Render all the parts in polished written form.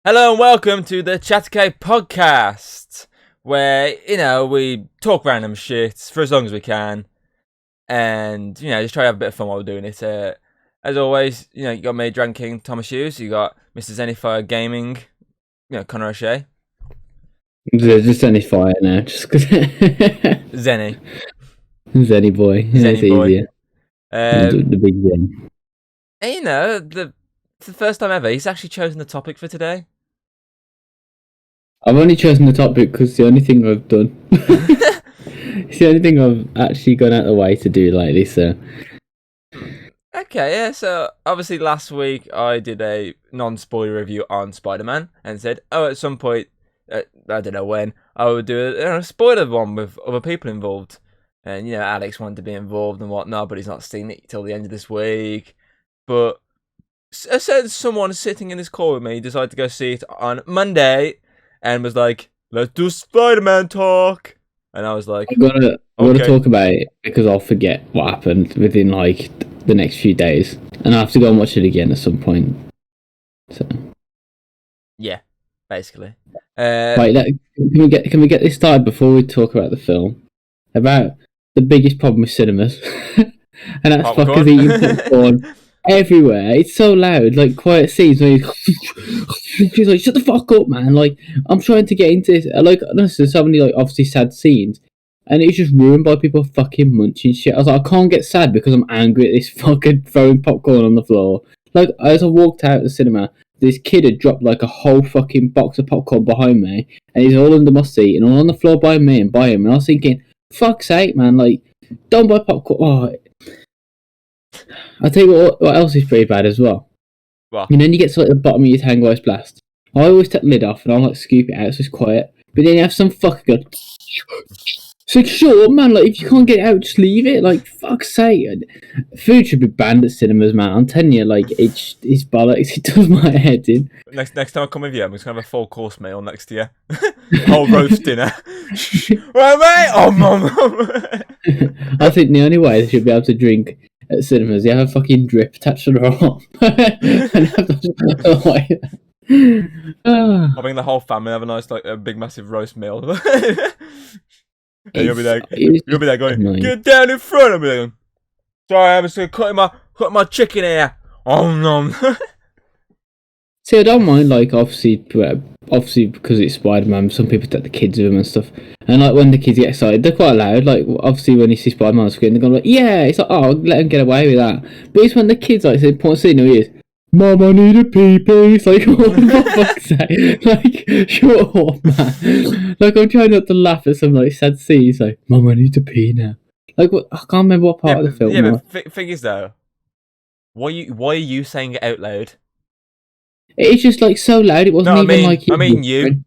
Hello and welcome to the Chattercade podcast, where, we talk random shit for as long as we can, and, just try to have a bit of fun while we're doing it. As always, you got me, Dragon King, Thomas Hughes, you got Mr. Zenify Gaming, Connor O'Shea. Just Zenify now, just because. Zenny. Zenny boy. Zenny boy. Easier. The big Zen. And, it's the first time ever he's actually chosen the topic for today. I've only chosen the topic because it's the only thing I've done. It's the only thing I've actually gone out of the way to do lately, so. Okay, yeah, so obviously last week I did a non-spoiler review on Spider-Man and said, at some point, I don't know when, I would do a spoiler one with other people involved. And, Alex wanted to be involved and whatnot, but he's not seen it till the end of this week. But I said someone sitting in this call with me decided to go see it on Monday and was like, let's do Spider-Man talk. And I was like, I'm gonna talk about it because I'll forget what happened within the next few days, and I have to go and watch it again at some point. So yeah, basically. Wait, can we get this started before we talk about the film? About the biggest problem with cinemas, and that's fuckers eating popcorn everywhere. It's so loud, quiet scenes where she's like, shut the fuck up, man. I'm trying to get into this. There's so many obviously sad scenes, and it's just ruined by people fucking munching shit. I was like, I can't get sad because I'm angry at this fucking throwing popcorn on the floor. As I walked out of the cinema, this kid had dropped a whole fucking box of popcorn behind me, and he's all under my seat and all on the floor by me and by him, and I was thinking, fuck's sake, man, don't buy popcorn. Oh, I'll tell you what else is pretty bad as well. What? You you get to the bottom of your Tango Ice Blast. I always take the lid off and I'll scoop it out so it's quiet. But then you have some fucker go. It's shut up, man. If you can't get it out, just leave it. Fuck's sake. Food should be banned at cinemas, man. I'm telling you, it's bollocks. It does my head in. Next time I come with you, I'm just gonna have a full course meal next to you. Whole roast dinner. Right, mate? Oh, mum. I think the only way they should be able to drink at cinemas, they have a fucking drip attached to their arm. I'll bring the whole family, have a nice, a big, massive roast meal. And you'll be there going, annoying. Get down in front. I'll be like, sorry, I'm just cutting my chicken here. Oh no. See, I don't mind, obviously because it's Spider-Man, some people take the kids with them and stuff. And, when the kids get excited, they're quite loud. Obviously, when you see Spider-Man on screen, they're going yeah, it's let them get away with that. But it's when the kids, say, point C in their ears, Mum, I need a pee-pee. It's what the fuck's sake? Shut up, man. I'm trying not to laugh at some, sad scenes, Mum, I need to pee now. What, I can't remember what part of the film. Yeah, but thing is, though, why are you saying it out loud? It's just so loud. It wasn't I mean you.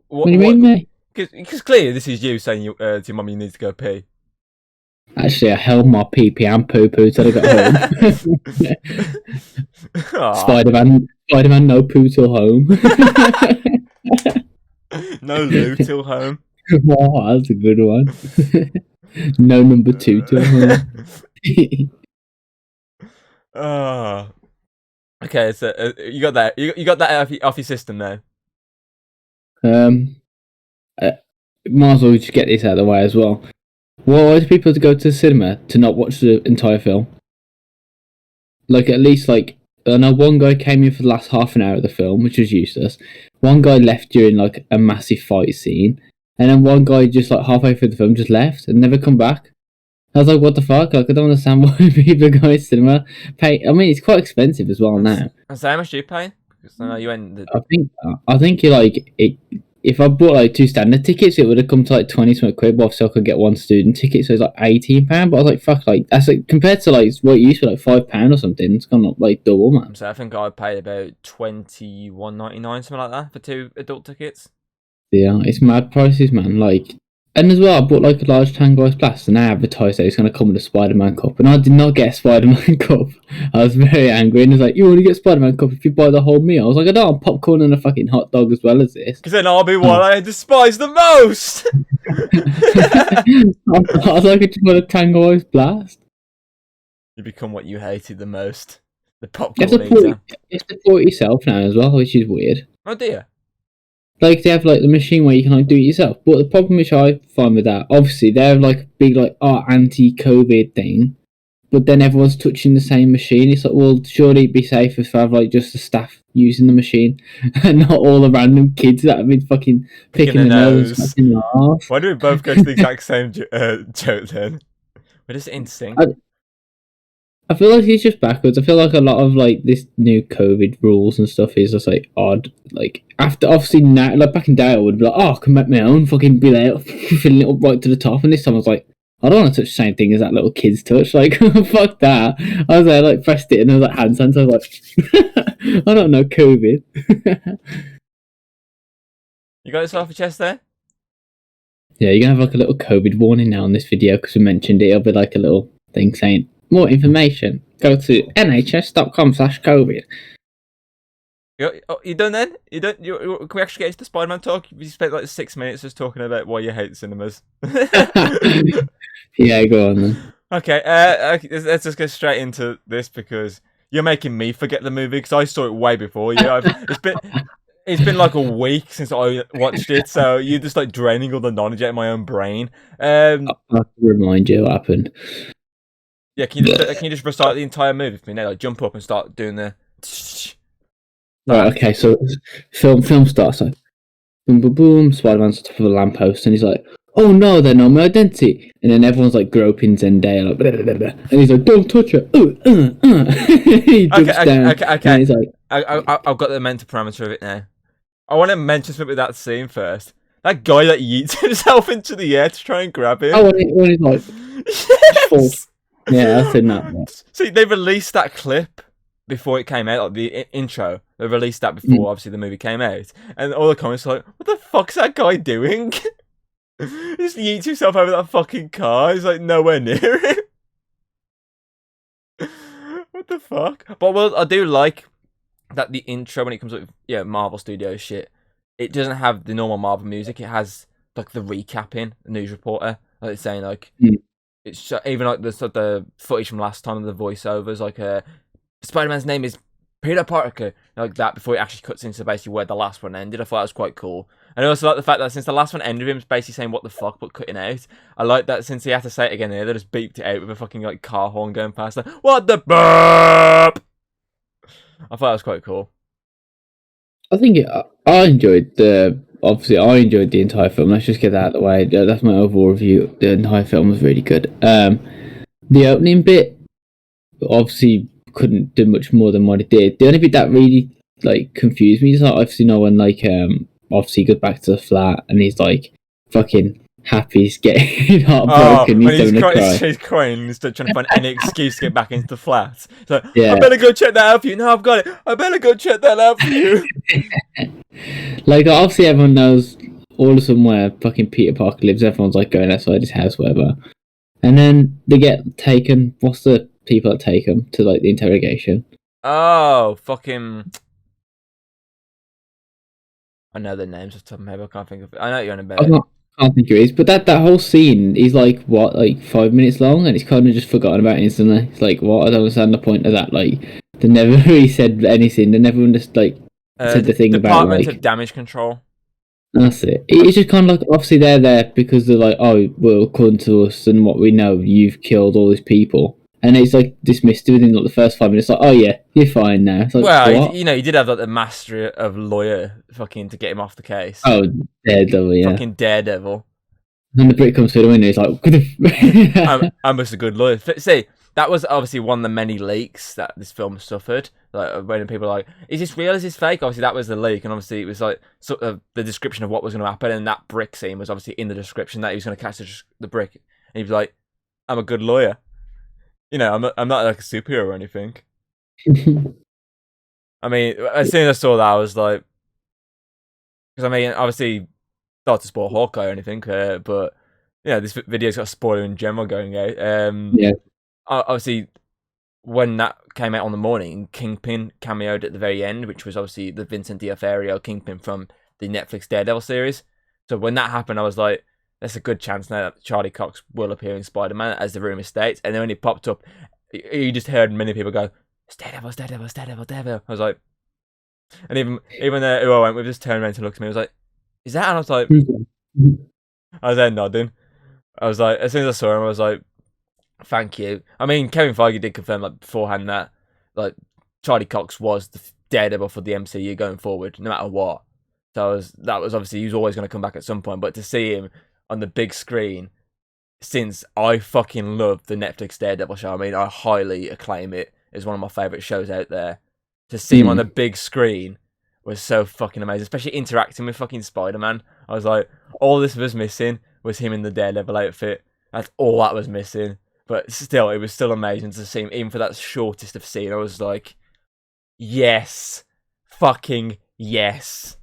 What do you mean me? Because clearly this is you saying to your mum you need to go pee. Actually, I held my pee and poo till I got home. Spider-Man, no poo till home. No loo till home. Oh, that's a good one. No number 2 till home. Okay, so you got that. You got that off your system now. Might as well just get this out of the way as well. Why do people go to the cinema to not watch the entire film? At least, I know one guy came in for the last half an hour of the film, which was useless. One guy left during, a massive fight scene. And then one guy just, halfway through the film just left and never come back. I was like, what the fuck? I don't understand why people go to cinema. It's quite expensive as well now. So how much do you pay? Because I know you went... I think if I bought 2 standard tickets, it would have come to 20-something quid, but so I could get 1 student ticket, so it's £18. But I was like, fuck, that's compared to what it used to £5 or something, it's gone up double, man. So I think I paid about $21.99, something like that, for 2 adult tickets. Yeah, it's mad prices, man. And as well, I bought a large Tango Ice Blast, and I advertised that it's going to come with a Spider-Man cup, and I did not get a Spider-Man cup. I was very angry, and he was like, you only get a Spider-Man cup if you buy the whole meal. I was like, I don't want popcorn and a fucking hot dog as well as this. Because then I'll be what I despise the most! I was like, I just want a Tango Ice Blast. You become what you hated the most. The popcorn eater. You have to pour it yourself now as well, which is weird. Oh dear. Like they have like the machine where you can like do it yourself. But the problem which I find with that, obviously they have like a big like anti-COVID thing, but then everyone's touching the same machine. It's like, well, surely it'd be safer to have like just the staff using the machine and not all the random kids that have been fucking Picking picking the the nose and nose. smacking the arse. Why do we both go to the exact same joke then? We're just in sync. I feel like it's just backwards. I feel like a lot of like this new COVID rules and stuff is just like odd. Like after obviously now, like back in the day, I would be like, oh, I can make my own, fucking be there, filling it up right to the top. And this time I was like, I don't want to touch the same thing as that little kid's touch. Like fuck that. I was there, like pressed it, and I was like hand sanitizer. I was like, I don't know COVID. You got this off your chest there? Yeah, you're gonna have like a little COVID warning now on this video because we mentioned it. It'll be like a little thing saying more information. Go to nhs.com/COVID. You done then? You done? Can we actually get into Spider-Man talk? We spent like 6 minutes just talking about why you hate cinemas. Yeah, go on then. Okay, let's just go straight into this because you're making me forget the movie because I saw it way before you. It's been like a week since I watched it, so you're just like draining all the knowledge out of my own brain. I'll have to remind you what happened. Yeah, can you just recite the entire movie for me now? Like jump up and start doing the. Right, okay, so film starts like boom boom boom, Spider-Man's on top of a lamppost and he's like, oh no, they know my identity, and then everyone's like groping Zendaya like blah, blah, blah, blah. And he's like, don't touch her. He jumps down. Okay. And he's like, I've got the mental parameter of it now. I want to mention something with that scene first. That guy that yeets himself into the air to try and grab him. oh, when he's like, Yes! yeah, I said that. See, they released that clip before it came out, like the intro. They released that before, obviously, the movie came out. And all the comments are like, what the fuck's that guy doing? He just yeets himself over that fucking car. He's like nowhere near it. What the fuck? But well, I do like that the intro, when it comes up with Marvel Studios shit, it doesn't have the normal Marvel music. It has like the recapping, the news reporter, like it's saying like it's even like the footage from last time, the voiceovers, like Spider-Man's name is Peter Parker, like that before it actually cuts into basically where the last one ended. I thought that was quite cool. And I also like the fact that since the last one ended with him basically saying what the fuck but cutting out, I like that since he had to say it again here, they just beeped it out with a fucking like car horn going past, like, what the burp? I thought that was quite cool. I think I enjoyed the entire film. Let's just get that out of the way. That's my overall review. The entire film was really good. The opening bit obviously couldn't do much more than what it did. The only bit that really like confused me is like obviously no one like obviously goes back to the flat and he's like fucking happy, he's getting heartbroken. He's crying. He's trying to find any excuse to get back into the flat. He's like, yeah. I better go check that out for you. No, I've got it. I better go check that out for you. Like obviously everyone knows all of somewhere fucking Peter Parker lives. Everyone's like going outside his house, whatever. And then they get taken. What's the people that take them to like the interrogation? Oh, fucking. I know their names off the top of my head, I can't think of it. I know you're on about it. I can't think it is, but that whole scene is like what, like 5 minutes long, and it's kind of just forgotten about instantly. It's like, what? I don't understand the point of that. Like, they never really said anything. They never just like said the thing about like Department of Damage Control. That's it. It's just kind of like obviously they're there because they're like, oh, well, according to us and what we know, you've killed all these people. And it's like dismissed within like the first 5 minutes. Like, oh yeah, you're fine now. It's like, well, you did have like the master of lawyer fucking to get him off the case. Oh, Daredevil, yeah. Fucking Daredevil. And the Brit comes through the window. He's like, I'm just a good lawyer. See, that was obviously one of the many leaks that this film suffered. Like when people are like, "Is this real? Is this fake?" Obviously, that was the leak, and obviously it was like sort of the description of what was going to happen, and that brick scene was obviously in the description that he was going to catch the brick, and he was like, "I'm a good lawyer." You know, I'm not like a superhero or anything. I mean, as soon as I saw that, I was like, because I mean, obviously, not to spoil Hawkeye or anything, but yeah, this video's got a spoiler in general going out. yeah. Obviously, when that came out on the morning, Kingpin cameoed at the very end, which was obviously the Vincent D'Onofrio Kingpin from the Netflix Daredevil series. So when that happened, I was like, there's a good chance now that Charlie Cox will appear in Spider-Man, as the rumor states. And then when it popped up, you just heard many people go, "It's Daredevil, it's Daredevil, it's Daredevil, it's Daredevil." I was like, And even who I went with just turned around to look at me. I was like, "Is that?" And I was like, I was there nodding. I was like, as soon as I saw him, I was like, "Thank you." I mean, Kevin Feige did confirm like beforehand that like Charlie Cox was the Daredevil for the MCU going forward, no matter what. So that was obviously he was always going to come back at some point. But to see him on the big screen, since I fucking love the Netflix Daredevil show, I mean, I highly acclaim it as one of my favorite shows out there. To see him on the big screen was so fucking amazing, especially interacting with fucking Spider-Man. I was like, all this was missing was him in the Daredevil outfit. That's all that was missing. But still, it was still amazing to see him, even for that shortest of scene. I was like, yes, fucking yes.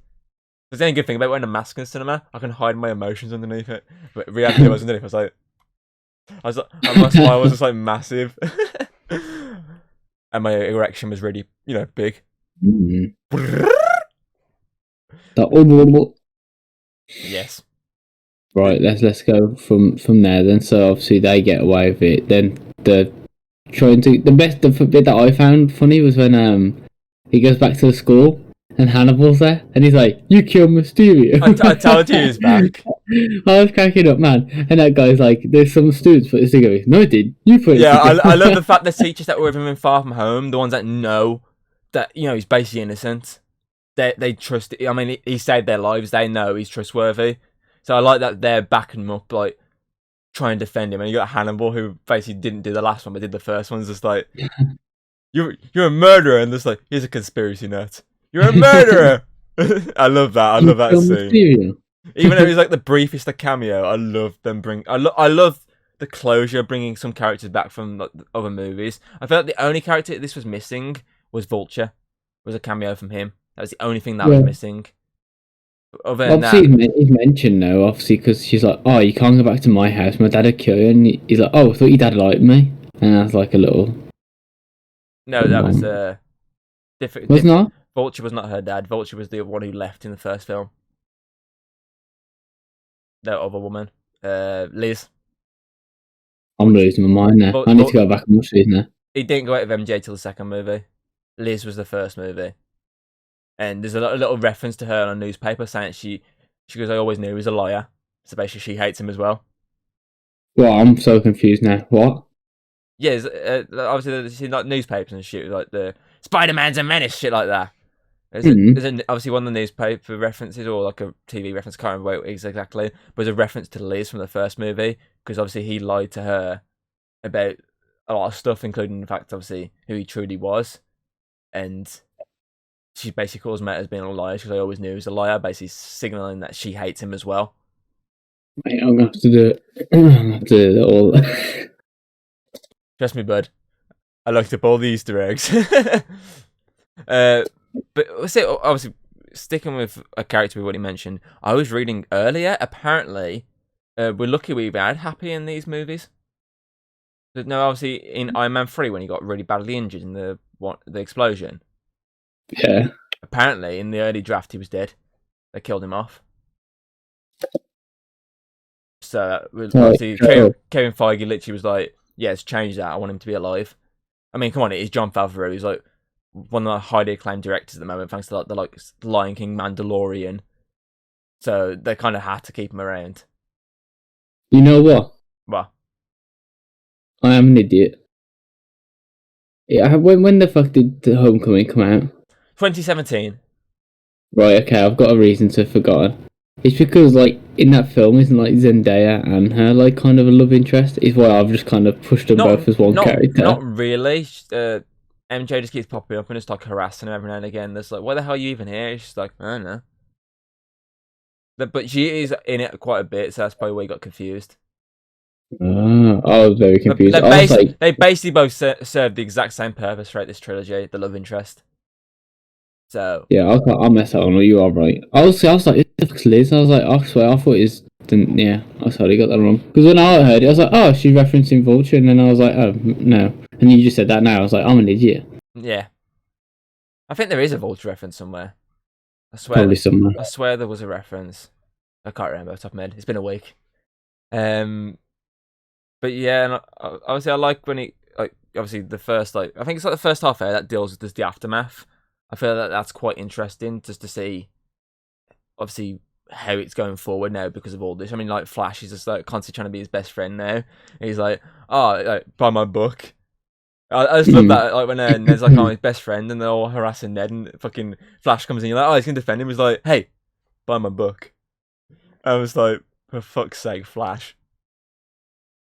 There's the only good thing about wearing a mask in cinema, I can hide my emotions underneath it. But reality was underneath. I was like, my smile was just like massive, and my erection was really, big. Yes. Right, let's go from there then. So obviously they get away with it. Then the bit that I found funny was when he goes back to the school and Hannibal's there and he's like, "You killed Mysterio." I told you he's back. I was cracking up, man. And that guy's like, "There's some students put this together." No, I did. You put it together. I love the fact the teachers that were with him in Far From Home, the ones that know that he's basically innocent. They trust. I mean, he saved their lives. They know he's trustworthy. So I like that they're backing him up, like trying to defend him. And you got Hannibal, who basically didn't do the last one, but did the first one. It's just like, you're a murderer, and just like, here's a conspiracy nut. You're a murderer. I love that. I love that scene. Mysterio. Even though he's like the briefest of cameo, I love them I love the closure of bringing some characters back from like, other movies. I felt like the only character this was missing was Vulture. Was a cameo from him. That was the only thing that was missing. Other than obviously, he's mentioned now, obviously, because she's like, "Oh, you can't go back to my house. My dad would kill you." And he's like, "Oh, I thought your dad liked me." And that's like a little. No, that was different. Was not. Vulture was not her dad. Vulture was the one who left in the first film. The other woman, Liz. I'm losing my mind now. I need to go back and watch these now. He didn't go out with MJ till the second movie. Liz was the first movie. And there's a little reference to her on a newspaper saying she goes, "I always knew he was a liar." So basically she hates him as well. Well, I'm so confused now. What? Yeah, obviously there's like newspapers and shit, like the Spider-Man's a menace, shit like that. There's obviously one of the newspaper references or like a TV reference, I can't remember what it is exactly, but there's a reference to Liz from the first movie, because obviously he lied to her about a lot of stuff, including the fact, obviously, who he truly was. And she basically calls him out as being a liar, because I always knew he was a liar, basically signalling that she hates him as well. Mate, I'm going to have to do it. I'm going to have to do it all. Trust me, bud. I looked up all the Easter eggs. But obviously, sticking with a character we've already mentioned, I was reading earlier, apparently, we're lucky we've had Happy in these movies. No, obviously, in Iron Man 3, when he got really badly injured in the explosion. Yeah. Apparently, in the early draft, he was dead. They killed him off. So, obviously, Kevin Feige literally was like, "Yeah, it's changed that. I want him to be alive." I mean, come on, it is Jon Favreau. He's like one of the highly acclaimed directors at the moment, thanks to like the Lion King, Mandalorian. So they kind of had to keep him around. You know what? What? I am an idiot. Yeah, when the fuck did the Homecoming come out? 2017. Right, okay, I've got a reason to have forgotten. It's because, like, in that film, isn't, like, Zendaya and her, like, kind of a love interest? Is why I've just kind of pushed them both as one character. Not really. MJ just keeps popping up and just, like, harassing her every now and again. There's like, "Why the hell are you even here?" She's like, "I don't know." But she is in it quite a bit, so that's probably why you got confused. I was very confused. They basically both serve the exact same purpose throughout this trilogy, the love interest. So yeah, I'll mess that on. You are right. I was like, "It's Liz." I was like, I swear, I thought it was. Yeah, I totally got that wrong. Because when I heard it, I was like, "Oh, she's referencing Vulture," and then I was like, "Oh, no." And you just said that now. I was like, "I'm an idiot." Yeah, I think there is a Vulture reference somewhere. I swear. Probably somewhere. I swear there was a reference. I can't remember off the top of my head. It's been a week. But yeah, and obviously I like when he, like, obviously the first, like, I think it's like the first half hour that deals with just the aftermath. I feel that that's quite interesting just to see, obviously, how it's going forward now because of all this. I mean, like Flash is just like constantly trying to be his best friend now. He's like, oh, like, buy my book. I just love that, like when Ned's like, oh, his best friend, and they're all harassing Ned, and fucking Flash comes in. You're like, oh, he's gonna defend him. He's like, hey, buy my book. I was like, for fuck's sake, Flash.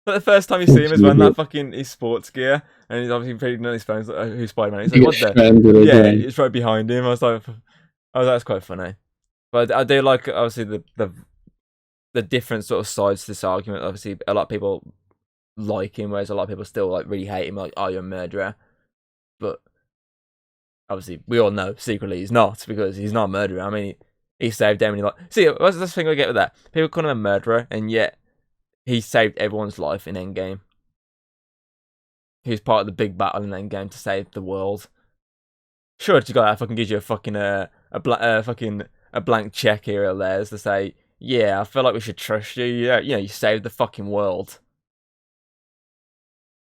But the first time you see him is when that fucking his sports gear, and he's obviously reading on his phone. He's like, oh, who's Spider-Man? He's like, what the? Yeah, it's right behind him. I was like, that's quite funny. But I do like, obviously, the different sort of sides to this argument. Obviously, a lot of people like him, whereas a lot of people still like really hate him. Like, oh, you're a murderer. But obviously, we all know secretly he's not, because he's not a murderer. I mean, he saved Emily. Like, see, what's the thing I get with that? People call him a murderer, and yet he saved everyone's life in Endgame. He was part of the big battle in Endgame to save the world. Sure, you got that fucking gives you a fucking a blank check here or there to say, yeah, I feel like we should trust you. Yeah, you saved the fucking world.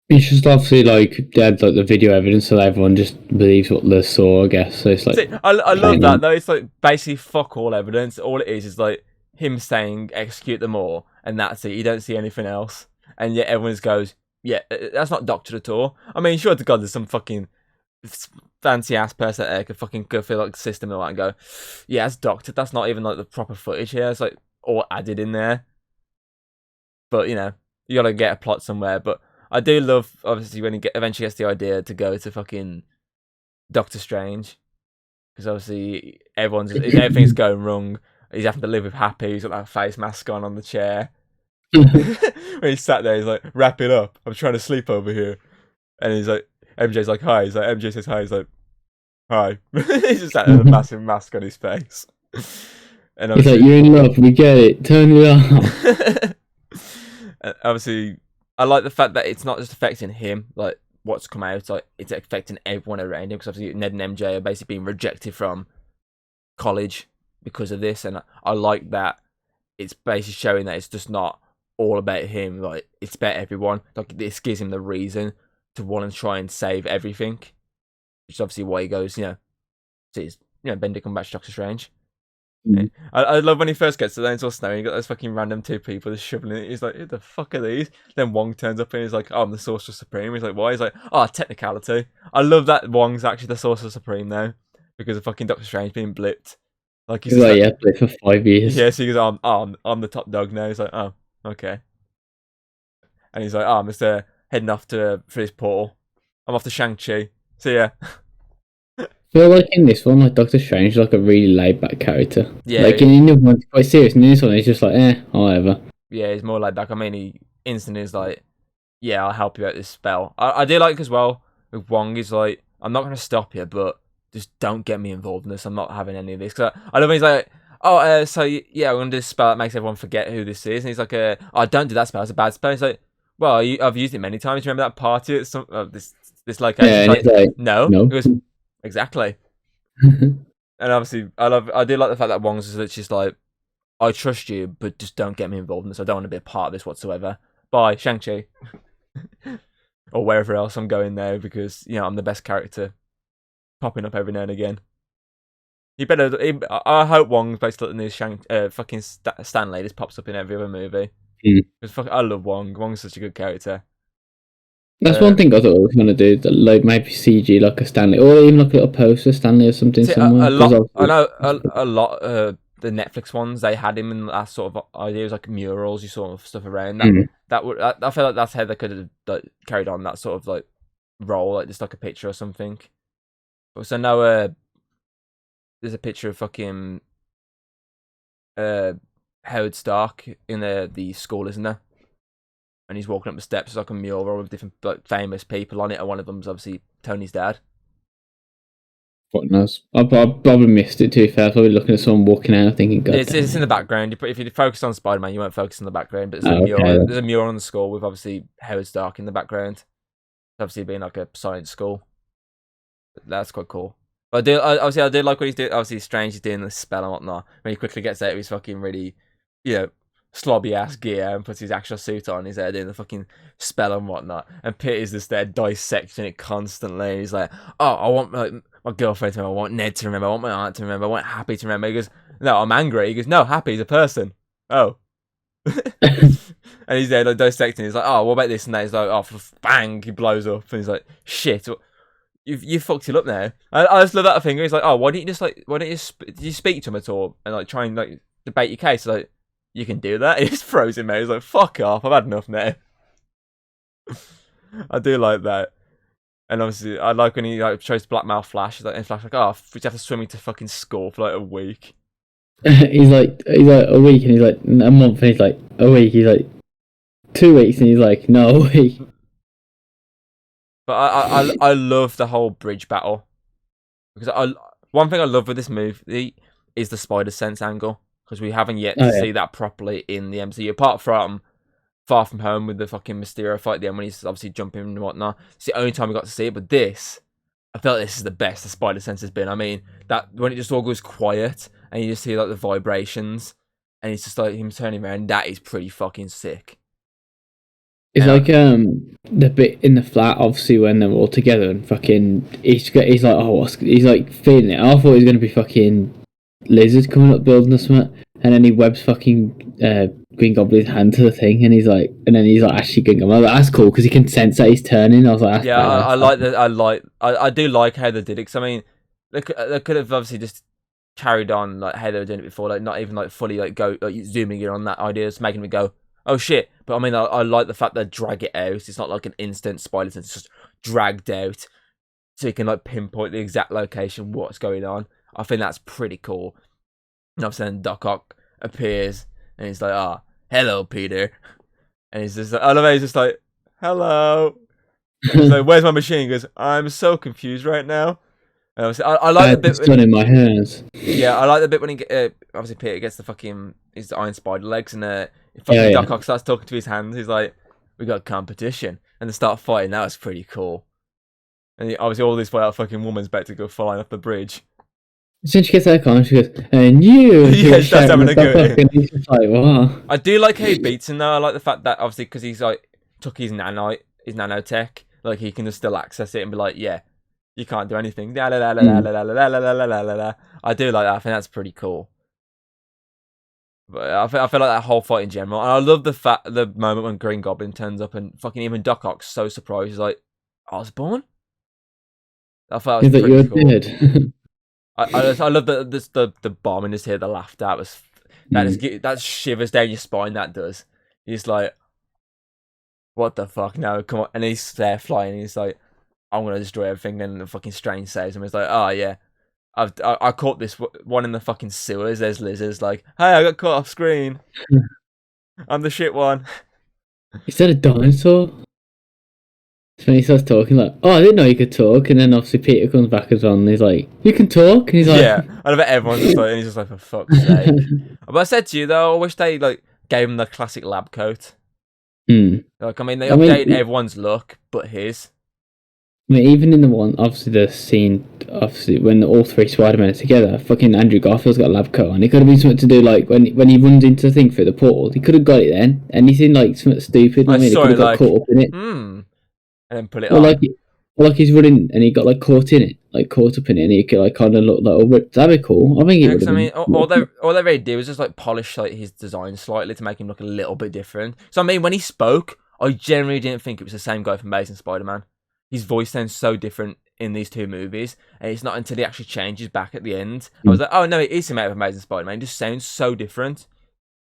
It's just obviously like they had like the video evidence, so everyone just believes what they saw, I guess. So it's like, see, I love that though. It's like basically fuck all evidence. All it is like him saying execute them all, and that's it. You don't see anything else, and yet everyone just goes, yeah, that's not doctored at all. I mean, sure to God, there's some fucking fancy ass person that could fucking go through like the system and like go, yeah, that's doctored. That's not even like the proper footage here. It's like all added in there. But you gotta get a plot somewhere. But I do love, obviously, when he eventually gets the idea to go to fucking Doctor Strange, because obviously everything's going wrong. He's having to live with Happy. He's got that face mask on the chair. When he sat there, he's like, wrap it up. I'm trying to sleep over here. And he's like, MJ's like, hi. He's like, MJ says hi. He's like, hi. He's just sat there with a massive mask on his face. And he's like, you're in love. We get it. Turn it off. Obviously, I like the fact that it's not just affecting him, like what's come out, like it's affecting everyone around him. Because obviously Ned and MJ are basically being rejected from college because of this, and I like that it's basically showing that it's just not all about him. Like it's about everyone. Like this gives him the reason to want to try and save everything, which is obviously why he goes, sees Benedict Cumberbatch, Doctor Strange. Mm-hmm. I love when he first gets to there and it's all snowing. You got those fucking random two people just shoveling it. He's like, who the fuck are these? Then Wong turns up and he's like, oh, I'm the Sorcerer Supreme. He's like, why? He's like, oh, technicality. I love that Wong's actually the Sorcerer Supreme now because of fucking Doctor Strange being blipped. Like he's like, yeah, played for 5 years. Yeah, so he goes, I'm the top dog now. He's like, oh, okay. And he's like, oh, I'm just heading off for this portal. I'm off to Shang-Chi. See ya. I feel like in this one, like Doctor Strange is like a really laid back character. Yeah. Like in the one, quite serious, and in this one, he's just like, whatever. Yeah, he's more laid back. I mean, he instantly is like, yeah, I'll help you out this spell. I do like as well with Wong is like, I'm not going to stop you, but just don't get me involved in this. I'm not having any of this. Cause I love when he's like, oh, so yeah, I'm going to do this spell that makes everyone forget who this is. And he's like, oh, don't do that spell. It's a bad spell. He's like, well, I've used it many times. Remember that party at this location? Yeah, like, no. It was exactly. And obviously, I do like the fact that Wong's is literally just like, I trust you, but just don't get me involved in this. I don't want to be a part of this whatsoever. Bye, Shang-Chi. Or wherever else I'm going there because, I'm the best character popping up every now and again. I hope Wong's basically in this fucking Stanley just pops up in every other movie. Because I love Wong. Wong's such a good character. That's one thing I thought I was going to do, that like maybe CG like a Stanley, or even like a little poster Stanley or something somewhere. I know a lot the Netflix ones, they had him in that sort of ideas like murals, you sort of stuff around that. I feel like that's how they could have like, carried on that sort of like role, like just like a picture or something. So now there's a picture of fucking Howard Stark in the school, isn't there? And he's walking up the steps. It's like a mural with different like famous people on it, and one of them's obviously Tony's dad. What knows? I probably missed it too fair. I was probably looking at someone walking out thinking, God, it's in the background. If you focus on Spider-Man, you won't focus on the background. But there's a mural on the school with obviously Howard Stark in the background. Obviously being like a science school. But that's quite cool. But I did like what he's doing. Obviously, Strange is doing the spell and whatnot. When he quickly gets out of his fucking really, slobby ass gear and puts his actual suit on. He's there doing the fucking spell and whatnot. And Peter's just there dissecting it constantly. He's like, oh, I want my girlfriend to remember. I want Ned to remember. I want my aunt to remember. I want Happy to remember. He goes, no, I'm angry. He goes, no, Happy's a person. Oh. And he's there like dissecting. He's like, oh, what about this and that? He's like, oh, bang, he blows up. And he's like, shit, you fucked it up now. I just love that thing. He's like, oh, why don't you did you speak to him at all and like try and like debate your case? Like, you can do that. He just throws him out. He's like, fuck off, I've had enough now. I do like that. And obviously, I like when he like tries to blackmail Flash. He's like, and Flash like, oh, we have to swim into fucking school for like a week. he's like a week, and he's like a month, and he's like a week. He's like 2 weeks, and he's like no, a week. But I love the whole bridge battle because one thing I love with this movie is the spider sense angle because we haven't yet to see that properly in the MCU apart from Far From Home with the fucking Mysterio fight at the end when he's obviously jumping and whatnot. It's the only time we got to see it, but this, I felt like this is the best the spider sense has been. I mean, that when it just all goes quiet and you just see like the vibrations and it's just like him turning around, that is pretty fucking sick. It's like the bit in the flat, obviously when they're all together and fucking he's like he's like feeling it. I thought he was gonna be fucking lizard coming up building or something, and then he webs fucking Green Goblin's hand to the thing, and then he's like actually Green Goblin. Like, that's cool because he can sense that he's turning. I was like, yeah, I like that. I do like how they did it. Cause I mean, they could have obviously just carried on like how they were doing it before, like not even like fully like go like zooming in on that idea, just making it go, oh shit. But I mean, I like the fact they drag it out. It's not like an instant spider sense, it's just dragged out, so you can like pinpoint the exact location, what's going on. I think that's pretty cool. And obviously then Doc Ock appears and he's like, "Ah, oh, hello, Peter," and he's just like, I love how he's just like, "Hello." He's like, "Where's my machine?" He goes, "I'm so confused right now." And obviously, I like the bit. It's done in my hands. Yeah, I like the bit when he obviously Peter gets the fucking his iron spider legs and fucking Doc Ock starts talking to his hands. He's like, "We got competition," and they start fighting. That was pretty cool. And obviously, all this while that fucking woman's about to go flying off the bridge. As soon as she gets that car, she goes, "And you!" Yeah, she starts having a go. Like, wow. I do like how he beats him though. I like the fact that obviously because he's like took his nanotech, like he can just still access it and be like, "Yeah, you can't do anything." I do like that. I think that's pretty cool. But I feel like that whole fight in general, and I love the moment when Green Goblin turns up and fucking even Doc Ock's so surprised. He's like, "Osborn?" I thought that was pretty cool. Dead. I love the bomb in his head. The laughed at was that shivers down your spine. That does. He's like, "What the fuck? No, come on!" And he's there flying. And he's like, "I'm gonna destroy everything." Then the fucking Strange saves him. He's like, "Oh yeah, I caught this one in the fucking sewers." There's lizards. Like, "Hey, I got caught off screen. I'm the shit one." Is that a dinosaur? When he starts talking, like, "Oh, I didn't know you could talk," and then obviously Peter comes back as well, and he's like, "You can talk," and he's like, "Yeah." I bet everyone's just like, and he's just like, "For fuck's sake!" But I said to you though, I wish they like gave him the classic lab coat. Like, I mean, they updated everyone's look, but his. I mean, even in the one, obviously the scene, obviously when all three Spider-Men are together, fucking Andrew Garfield's got a lab coat on. It could have been something to do like when he runs into the thing through the portal. He could have got it then. Anything like something stupid. I mean, he could have got caught up in it. And then put it on. Like he's running and he got like caught in it, like caught up in it, and he could like kind of look like, oh, that'd be cool. I think it would have been. All they really did was just like polish like his design slightly to make him look a little bit different. So I mean, when he spoke, I generally didn't think it was the same guy from Amazing Spider-Man. His voice sounds so different in these two movies, and it's not until he actually changes back at the end. I was like, oh no, it is him out of Amazing Spider-Man. It just sounds so different.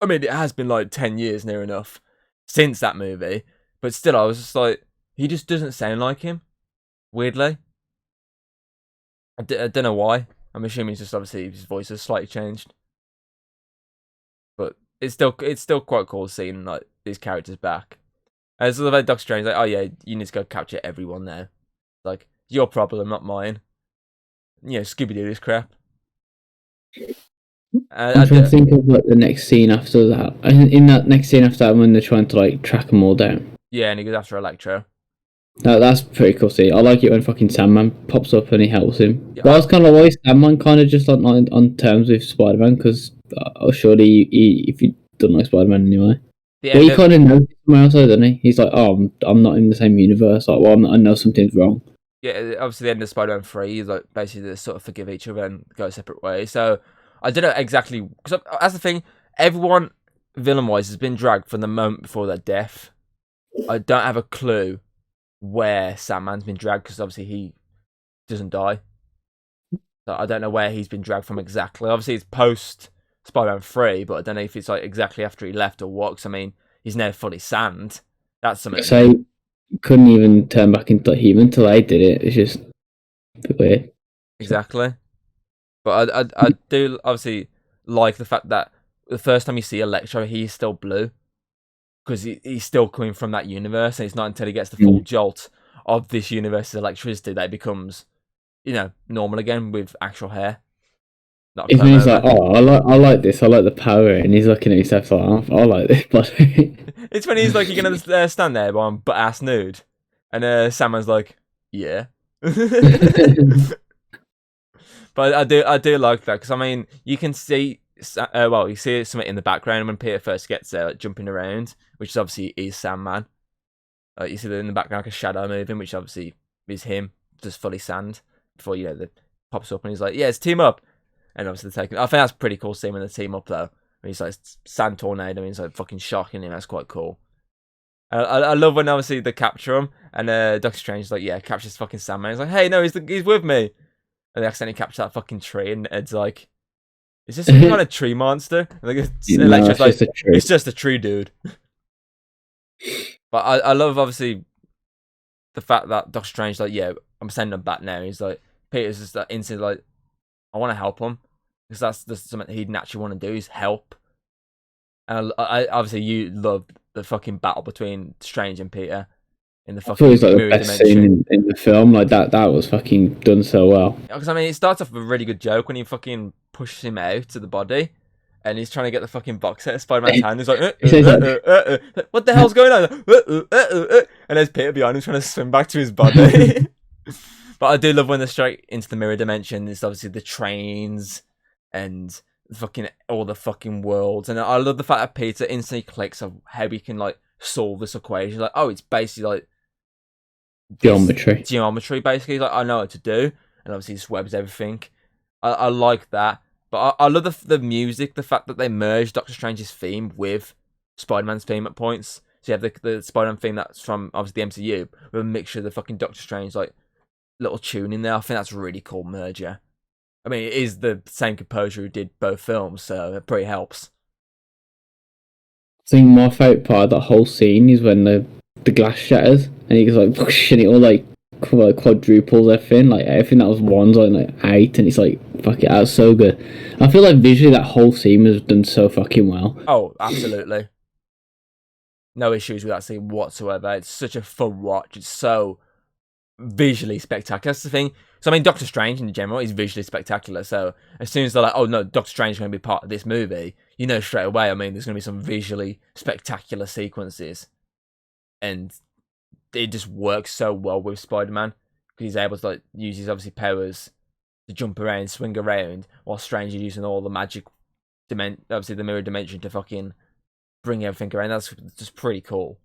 I mean, it has been like 10 years near enough since that movie, but still, I was just like, he just doesn't sound like him. Weirdly. I don't know why. I'm assuming it's just obviously his voice has slightly changed. But it's still quite cool seeing like these characters back. And it's like Doctor Strange, like, oh yeah, you need to go capture everyone now. Like, your problem, not mine. You know, Scooby-Doo this crap. I'm trying to think of like the next scene after that. In that next scene after that, when they're trying to like track them all down. Yeah, and he goes after Electro. No, that's pretty cool. See, I like it when fucking Sandman pops up and he helps him. Yeah, but I was kind of like, why is Sandman kind of just like not on terms with Spider-Man? Because surely if you doesn't like Spider-Man anyway. The But end he of kind of knows somewhere else, doesn't he? He's like, oh, I'm not in the same universe. Like, well, I know something's wrong. yeah, obviously the end of Spider-Man 3 is like basically they sort of forgive each other and go separate ways. So I don't know exactly because that's the thing. Everyone villain-wise has been dragged from the moment before their death. I don't have a clue where Sandman's been dragged because obviously he doesn't die. So I don't know where he's been dragged from exactly. Obviously it's post Spider-Man 3, but I don't know if it's like exactly after he left or what. Because I mean, he's now fully sand. That's something. So couldn't even turn back into human until they did it. It's just a bit weird. Exactly. But I do obviously like the fact that the first time you see Electro, he's still blue. Because he's still coming from that universe, and it's not until he gets the full jolt of this universe's electricity that it becomes, normal again with actual hair. Not It's when he's like, oh, I like this, I like the power, and he's looking at himself like, oh, I like this body. It's when he's like, you're gonna stand there while I'm butt ass nude, and Sandman's like, yeah. But I do like that because I mean, you can see, you see something in the background when Peter first gets there, like, jumping around, which obviously is Sandman. You see that in the background, like a shadow moving, which obviously is him, just fully sand. Before the pops up and he's like, "Yeah, it's team up," and obviously they're taking. I think that's pretty cool seeing when they team up though. When he's like sand tornado, and he's like fucking shocking him. That's quite cool. I love when obviously they capture him and Doctor Strange is like, "Yeah, captures fucking Sandman." He's like, "Hey, no, he's with me." And they accidentally capture that fucking tree, and Ed's like, "Is this some kind of tree monster?" And like, Electra's like, "It's just a tree, dude." But I love obviously the fact that Doctor Strange like, "Yeah, I'm sending him back now." He's like, Peter's just that instant like, "I want to help him," because that's something he'd naturally want to do is help. And I obviously you love the fucking battle between Strange and Peter. In the fucking like the best scene in the film. Like that was fucking done so well. Because I mean, it starts off with a really good joke when he fucking pushes him out of the body, and he's trying to get the fucking box out of Spider-Man's hand. He's like, "What the hell's going on?" And there's Peter behind him trying to swim back to his body. But I do love when they're straight into the mirror dimension. It's obviously the trains and fucking all the fucking worlds, and I love the fact that Peter instantly clicks of how he can like solve this equation. Like, oh, it's basically like geometry basically. Like, I know what to do, and obviously this webs everything. I like that, but I love the music, the fact that they merged Doctor Strange's theme with Spider-Man's theme at points. So you have the Spider-Man theme that's from obviously the MCU with a mixture of the fucking Doctor Strange like little tune in there. I think that's a really cool merger. I mean, it is the same composer who did both films, so it pretty helps. I think my favourite part of that whole scene is when the glass shatters and he goes like whoosh, and it all like quadruples everything. Like everything that was one's like 8, and it's like fuck it, that's so good. I feel like visually that whole scene was done so fucking well. Oh, absolutely. No issues with that scene whatsoever. It's such a fun watch. It's so visually spectacular. That's the thing. So I mean, Doctor Strange in general is visually spectacular. So as soon as they're like, "Oh no, Doctor Strange is going to be part of this movie," you know straight away. I mean, there's going to be some visually spectacular sequences, and it just works so well with Spider-Man because he's able to like use his obviously powers to jump around, swing around, while Strange is using all the magic obviously the mirror dimension to fucking bring everything around. That's just pretty cool.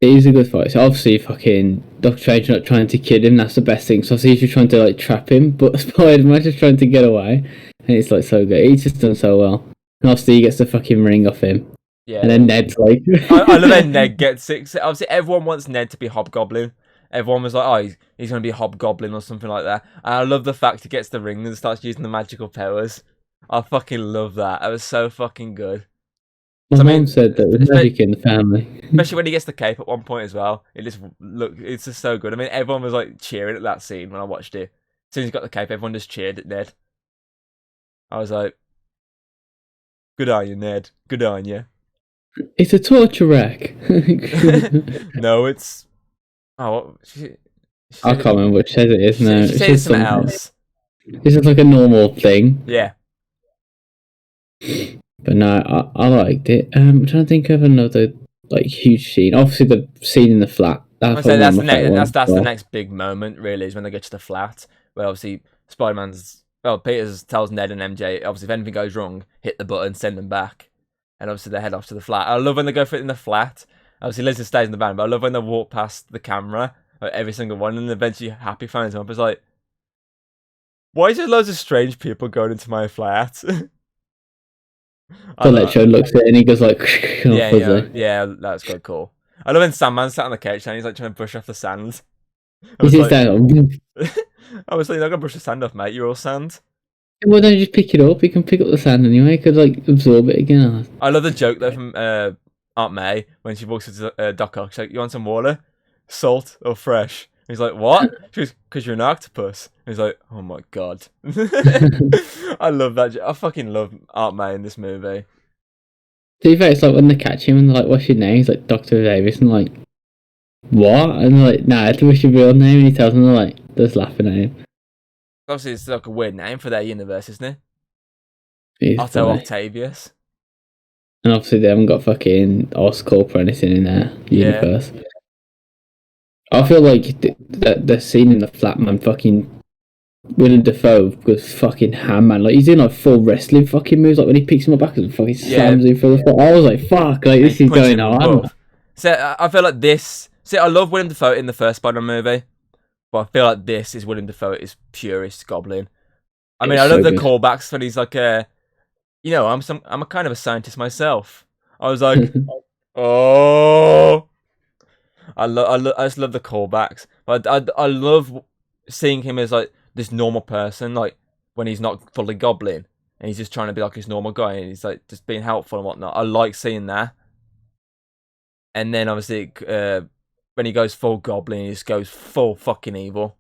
It is a good fight. So obviously fucking Doctor Strange not trying to kill him, that's the best thing. So obviously he's trying to like trap him, but Spider-Man just trying to get away. And it's like so good. He's just done so well. And obviously he gets the fucking ring off him. Yeah. And then Ned's like I love that Ned gets it. Obviously everyone wants Ned to be Hobgoblin. Everyone was like, "Oh, he's gonna be Hobgoblin or something like that." And I love the fact he gets the ring and starts using the magical powers. I fucking love that. That was so fucking good. My mum said that there's magic in the family. Especially when he gets the cape at one point as well. It's just so good. I mean, everyone was like cheering at that scene when I watched it. As soon as he got the cape, everyone just cheered at Ned. I was like, "Good on you, Ned. Good on you." It's a torture rack. No, it's... Oh, I can't remember what she says it is now. She says something else. This is like a normal thing. Yeah. But no, I liked it. I'm trying to think of another like huge scene. Obviously, the scene in the flat. That's the next big moment. Really, is when they get to the flat, where obviously Spider-Man's well, Peters tells Ned and MJ, obviously, if anything goes wrong, hit the button, send them back. And obviously, they head off to the flat. I love when they go for it in the flat. Obviously, Liz stays in the van, but I love when they walk past the camera, like every single one, and eventually Happy phones him up. It's like, why is there loads of strange people going into my flat? So that show looks at it and he goes like, yeah, that's quite cool. I love when Sandman sat on the couch and he's like trying to brush off the sand. He sits down. I was like, you're not gonna brush the sand off, mate. You're all sand. Why don't you just pick it up? You can pick up the sand anyway. You could like absorb it again. I love the joke though from Aunt May when she walks into Doc Ock. She's like, "You want some water? Salt or fresh?" He's like, "What?" She goes, "Because you're an octopus." He's like, "Oh my god." I love that. I fucking love Aunt May in this movie. To be fair, it's like when they catch him and they're like, "What's your name?" He's like, "Dr. Davis," and like, "What?" And they're like, "Nah, what's your real name?" And he tells them, they're like, just laughing at him. Obviously, it's like a weird name for their universe, isn't it? Otto Octavius. And obviously, they haven't got fucking Oscorp or anything in their universe. I feel like the scene in the flat, man, fucking Willem Dafoe goes fucking ham, man. Like, he's doing like full wrestling fucking moves. Like when he picks him up back and fucking slams him for the foot. I was like, fuck, like this is going on. So I feel like this. See, I love Willem Dafoe in the first Spider-Man movie, but I feel like this is Willem Dafoe is purest Goblin. I mean, I love the callbacks when he's like, I'm a kind of a scientist myself. I was like, oh, I just love the callbacks. But I love seeing him as like this normal person, like when he's not fully Goblin and he's just trying to be like his normal guy and he's like just being helpful and whatnot. I like seeing that. And then obviously, when he goes full Goblin, he just goes full fucking evil.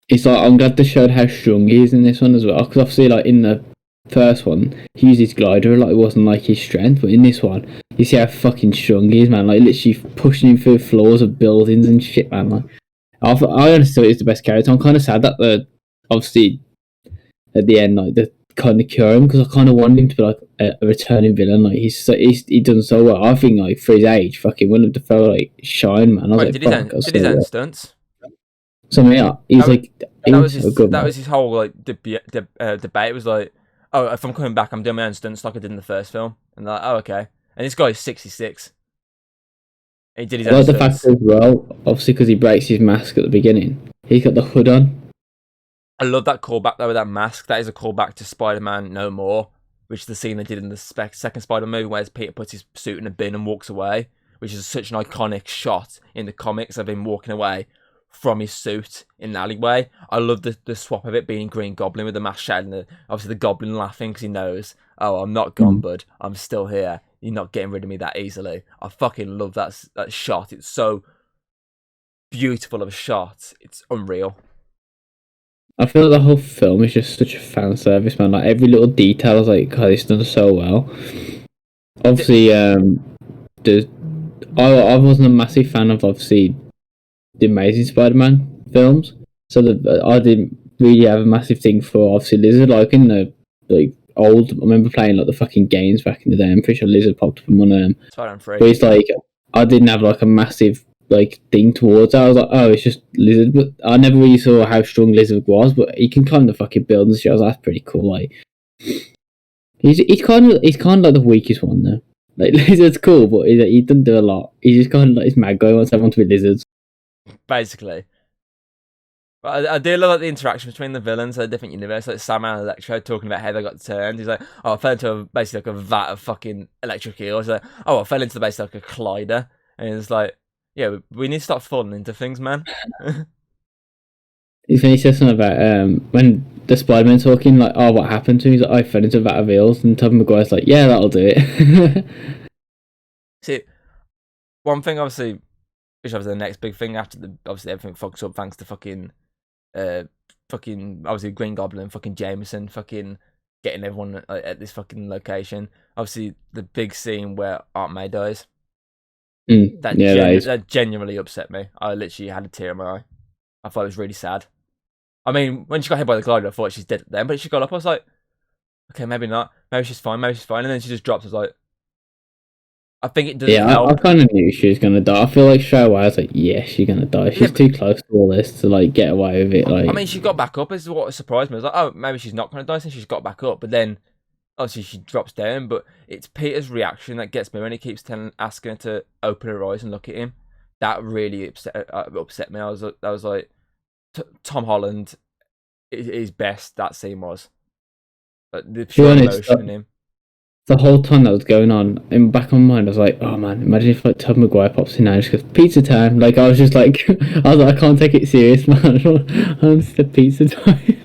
It's like, I'm glad they showed how strong he is in this one as well. Because obviously, like in the first one, he used his glider, like it wasn't like his strength. But in this one, you see how fucking strong he is, man. Like literally pushing him through floors of buildings and shit, man. Like, I honestly thought he was the best character. I'm kind of sad that obviously at the end, like they kind of cure him because I kind of wanted him to be like a returning villain. Like he's done so well. I think like for his age, fucking Willem Dafoe like shine, man. I was did his own stunts? So yeah, he's like that was his whole like debate. It was like, oh, if I'm coming back, I'm doing my own stunts like I did in the first film. And they're like, oh, okay. And this guy's 66. He did his own stunts. The fact as well, obviously because he breaks his mask at the beginning. He's got the hood on. I love that callback though with that mask. That is a callback to Spider-Man No More, which is the scene they did in the second Spider-Man movie where Peter puts his suit in a bin and walks away, which is such an iconic shot in the comics of him walking away from his suit in an alleyway. I love the swap of it being Green Goblin with the mask shed and obviously the Goblin laughing because he knows, oh, I'm not gone, bud. I'm still here. You're not getting rid of me that easily. I fucking love that shot. It's so beautiful of a shot. It's unreal. I feel like the whole film is just such a fan service, man. Like every little detail is like, God, it's done so well. Obviously, I wasn't a massive fan of obviously the Amazing Spider-Man films, so I didn't really have a massive thing for obviously Lizard. Like in the old, I remember playing like the fucking games back in the day. I'm pretty sure Lizard popped up in one of them. Spider-Man 3. But it's like I didn't have like a massive like thing towards it. I was like, oh, it's just Lizard, but I never really saw how strong Lizard was. But he can climb the fucking buildings. So that's pretty cool. Like he's kind of like the weakest one though. Like Lizard's cool, but he doesn't do a lot. He's just kind of like this mad guy who wants everyone to be lizards. Basically. But I do love like, the interaction between the villains of a different universe, like Sandman and Electro talking about how they got turned. He's like, oh, I fell into basically like a vat of fucking electric eel. He's like, oh, I fell into basically like a collider. And it's like, yeah, we need to start falling into things, man. He's when he says something about when the Spider-Man talking, like, oh, what happened to him? He's like, oh, I fell into a vat of eels. And Tobey Maguire's like, yeah, that'll do it. See, one thing, obviously, which was the next big thing after obviously everything fucks up thanks to fucking obviously Green Goblin, fucking Jameson, fucking getting everyone at this fucking location. Obviously, the big scene where Aunt May dies. That genuinely upset me. I literally had a tear in my eye. I thought it was really sad. I mean, when she got hit by the glider, I thought she's dead then, but she got up, I was like, okay, maybe not. Maybe she's fine, and then she just drops. I was like, I think it doesn't Yeah, I help. kind of knew she was gonna die. I feel like straight away I was like, yeah, she's gonna die. Yeah, She's but too close to all this to like get away with it. I Like, mean, she got back up. Is what surprised me. I was like, oh, maybe she's not going to die since she's got back up. But then, obviously, she drops down. But it's Peter's reaction that gets me when he keeps asking her to open her eyes and look at him. That really upset me. I was like, Tom Holland is best. That scene was the to be pure honest, emotion in him. the whole time that was going on in the back of my mind, I was like, oh man, imagine if like Tobey Maguire pops in now and just goes pizza time. Like I was just like, I was like, I can't take it serious, man. I'm just a pizza time.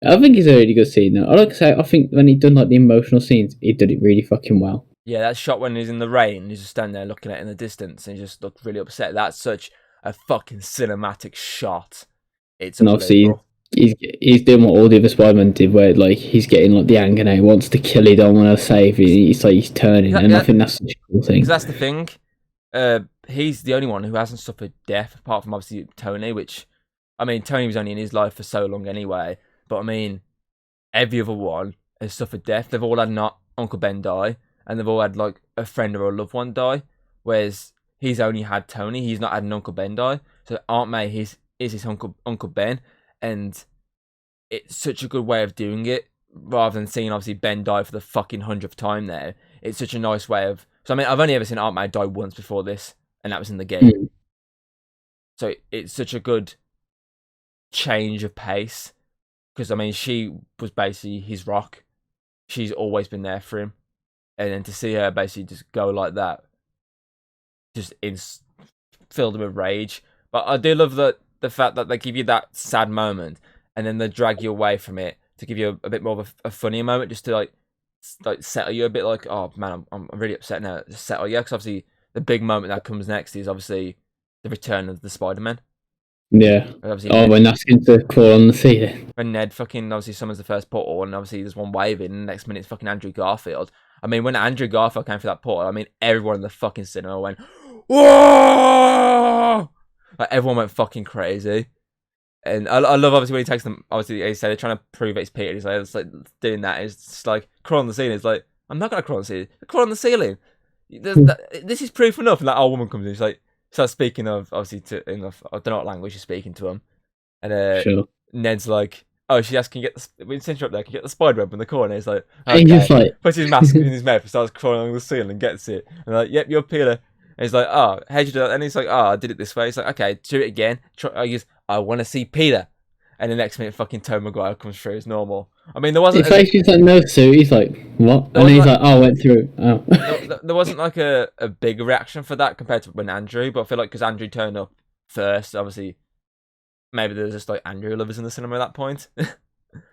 I think it's a really good scene though. I like to say, I think when he done like the emotional scenes, he did it really fucking well. Yeah, that shot when he's in the rain, he's just standing there looking at it in the distance, and he just looked really upset. That's such a fucking cinematic shot. It's And obviously, unbelievable. he's doing what all the other Spider-Man did, where like he's getting like the anger now. He wants to kill. He don't want to save. He's like he's turning, and I Yeah, think that's such a cool because thing. that's the thing. He's the only one who hasn't suffered death, apart from obviously Tony. Which, I mean, Tony was only in his life for so long anyway. But I mean, every other one has suffered death. They've all had not Uncle Ben die, and they've all had like a friend or a loved one die. Whereas he's only had Tony. He's not had an Uncle Ben die. So Aunt May is his Uncle Ben, and it's such a good way of doing it rather than seeing obviously Ben die for the fucking 100th time there. It's such a nice way of. So I mean, I've only ever seen Aunt May die once before this, and that was in the game. Mm. So it's such a good change of pace because I mean, she was basically his rock. She's always been there for him, and then to see her basically just go like that, just filled him with rage. But I do love the fact that they give you that sad moment, and then they drag you away from it to give you a bit more of a funnier moment, just to like settle you a bit. Like, oh man, I'm really upset now. Just settle you, because obviously the big moment that comes next is obviously the return of the Spider-Man. Yeah. Obviously, Oh, when asking to crawl on the ceiling. when Ned fucking obviously summons the first portal, and obviously there's one waving, and the next minute it's fucking Andrew Garfield. I mean, when Andrew Garfield came for that portal, I mean, everyone in the fucking cinema went, whoa! Like, everyone went fucking crazy. And I love, obviously, when he takes them, obviously, he said they're trying to prove it's Peter. He's like, it's like doing that. It's just like, crawl on the ceiling. It's like, I'm not going to crawl on the ceiling. Crawl on the ceiling. This is proof enough. And that old woman comes in. She's like, starts speaking of, obviously, I don't know what language she's speaking to him. And Sure. Ned's like, oh, she asks, can you get the, since you're up there, can you get the spider web in the corner? He's like, And he's okay. just like, Puts his mask in his mouth and starts crawling along the ceiling and gets it. And like, yep, you're Peter. And he's like, oh, how'd you do that? And he's like, oh, I did it this way. He's like, okay, do it again. I want to see Peter. And the next minute, fucking Tobey Maguire comes through as normal. I mean, there wasn't. it's like she's like no suit. He's like what? And then he's like, oh, I went through. Oh. There wasn't like a big reaction for that compared to when Andrew. But I feel like because Andrew turned up first, obviously, maybe there's just like Andrew lovers in the cinema at that point. To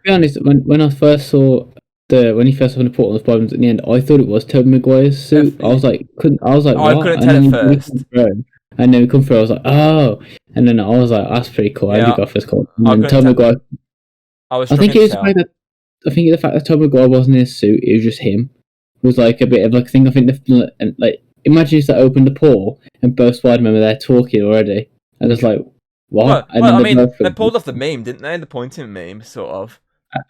be honest, when I first saw when he first opened the portal of Spider-Man at the end, I thought it was Tobey Maguire's suit. I was like, what? I couldn't tell at first. And then we come through, I was like, oh, and then I was like, that's pretty cool. Yeah, Andrew Garfield's cool. And then Tobey Maguire. I think it was the fact that Tobey Maguire wasn't in his suit. It was just him. It was like a bit of like a thing. I think like imagine if they opened the portal and both Spider-Man were there talking already, and it's like what? Well, I mean, they pulled off the meme, didn't they? The pointing meme, sort of.